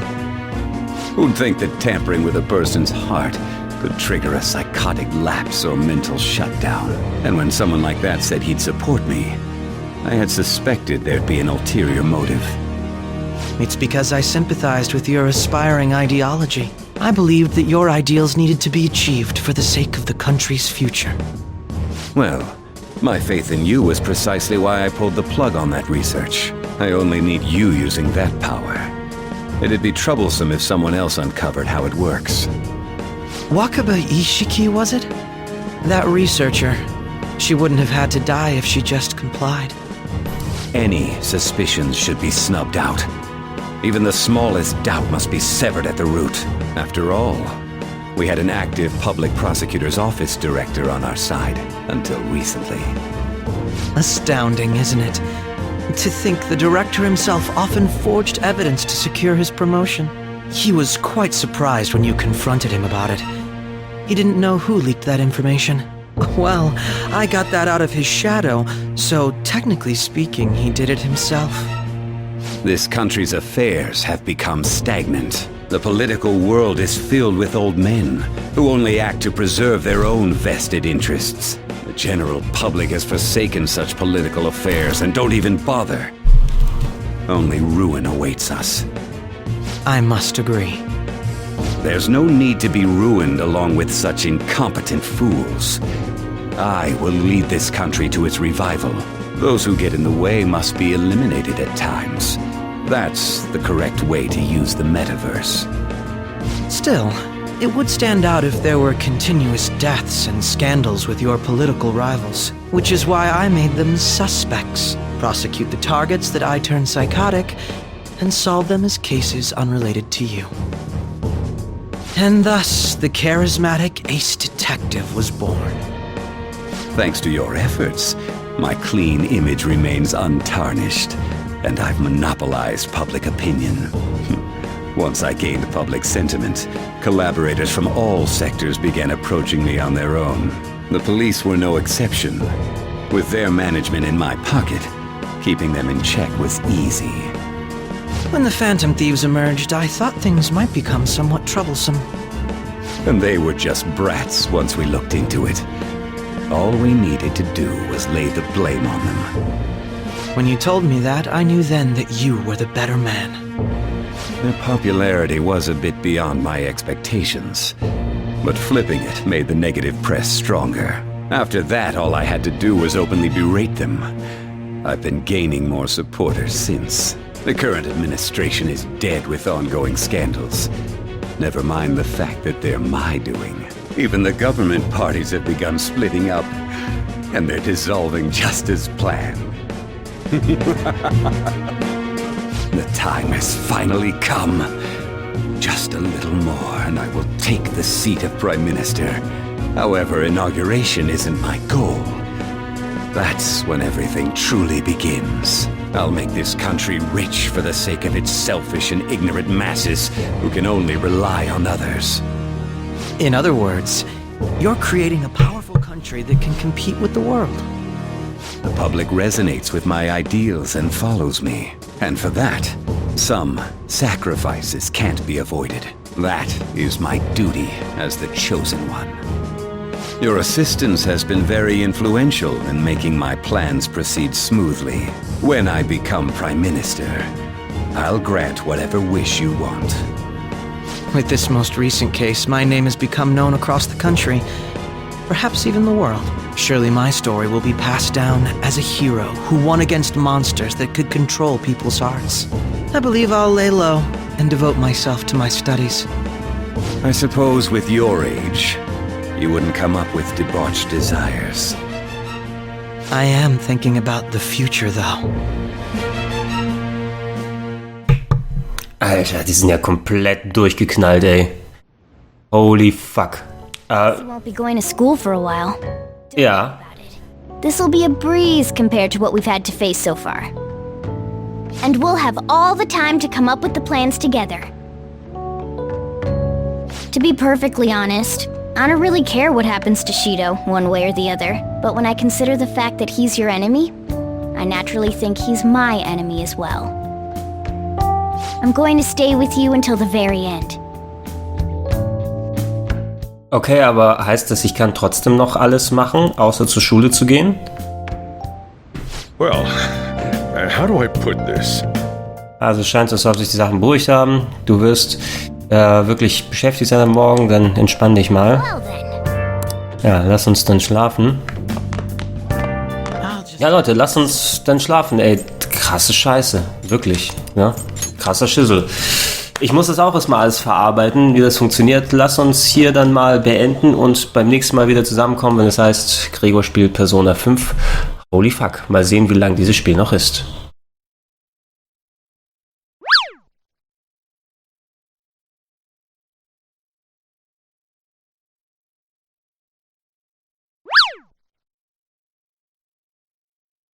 Who'd think that tampering with a person's heart could trigger a psychotic lapse or mental shutdown? And when someone like that said he'd support me, I had suspected there'd be an ulterior motive. It's because I sympathized with your aspiring ideology. I believed that your ideals needed to be achieved for the sake of the country's future. Well, my faith in you was precisely why I pulled the plug on that research. I only need you using that power. It'd be troublesome if someone else uncovered how it works. Wakaba Ishiki, was it? That researcher. She wouldn't have had to die if she just complied. Any suspicions should be snubbed out. Even the smallest doubt must be severed at the root. After all, we had an active public prosecutor's office director on our side until recently. Astounding, isn't it? To think the director himself often forged evidence to secure his promotion. He was quite surprised when you confronted him about it. He didn't know who leaked that information. Well, I got that out of his shadow, so technically speaking, he did it himself. This country's affairs have become stagnant. The political world is filled with old men who only act to preserve their own vested interests. The general public has forsaken such political affairs and don't even bother. Only ruin awaits us. I must agree. There's no need to be ruined along with such incompetent fools. I will lead this country to its revival. Those who get in the way must be eliminated at times. That's the correct way to use the metaverse. Still, it would stand out if there were continuous deaths and scandals with your political rivals, which is why I made them suspects. Prosecute the targets that I turn psychotic, and solve them as cases unrelated to you. And thus, the charismatic ace detective was born. Thanks to your efforts, my clean image remains untarnished, and I've monopolized public opinion. Once I gained public sentiment, collaborators from all sectors began approaching me on their own. The police were no exception. With their management in my pocket, keeping them in check was easy. When the Phantom Thieves emerged, I thought things might become somewhat troublesome. And they were just brats once we looked into it. All we needed to do was lay the blame on them. When you told me that, I knew then that you were the better man. Their popularity was a bit beyond my expectations, but flipping it made the negative press stronger. After that, all I had to do was openly berate them. I've been gaining more supporters since. The current administration is dead with ongoing scandals. Never mind the fact that they're my doing. Even the government parties have begun splitting up, and they're dissolving just as planned. The time has finally come. Just a little more, and I will take the seat of Prime Minister. However, inauguration isn't my goal. That's when everything truly begins. I'll make this country rich for the sake of its selfish and ignorant masses who can only rely on others. In other words, you're creating a powerful country that can compete with the world. The public resonates with my ideals and follows me. And for that, some sacrifices can't be avoided. That is my duty as the chosen one. Your assistance has been very influential in making my plans proceed smoothly. When I become Prime Minister, I'll grant whatever wish you want. With this most recent case, my name has become known across the country, perhaps even the world. Surely my story will be passed down as a hero who won against monsters that could control people's hearts. I believe I'll lay low and devote myself to my studies. I suppose with your age, you wouldn't come up with debauched desires. I am thinking about the future, though. Alter, die sind ja komplett durchgeknallt, ey. Holy fuck. You won't be going to school for a while. Ja. This'll be a breeze compared to what we've had to face so far. And we'll have all the time to come up with the plans together. To be perfectly honest, I don't really care what happens to Shido, one way or the other. But when I consider the fact that he's your enemy, I naturally think he's my enemy as well. I'm going to stay with you until the very end. Okay, aber heißt das, ich kann trotzdem noch alles machen, außer zur Schule zu gehen? Well, how do I put this? Also scheint es, als ob sich die Sachen beruhigt haben. Du wirst wirklich beschäftigt sein am Morgen, dann entspann dich mal. Ja, lass uns dann schlafen. Ja, Leute, lass uns dann schlafen. Ey, krasse Scheiße. Wirklich. Ja, krasser Schüssel. Ich muss das auch erstmal alles verarbeiten, wie das funktioniert. Lass uns hier dann mal beenden und beim nächsten Mal wieder zusammenkommen, wenn es heißt, Gregor spielt Persona 5. Holy fuck. Mal sehen, wie lang dieses Spiel noch ist.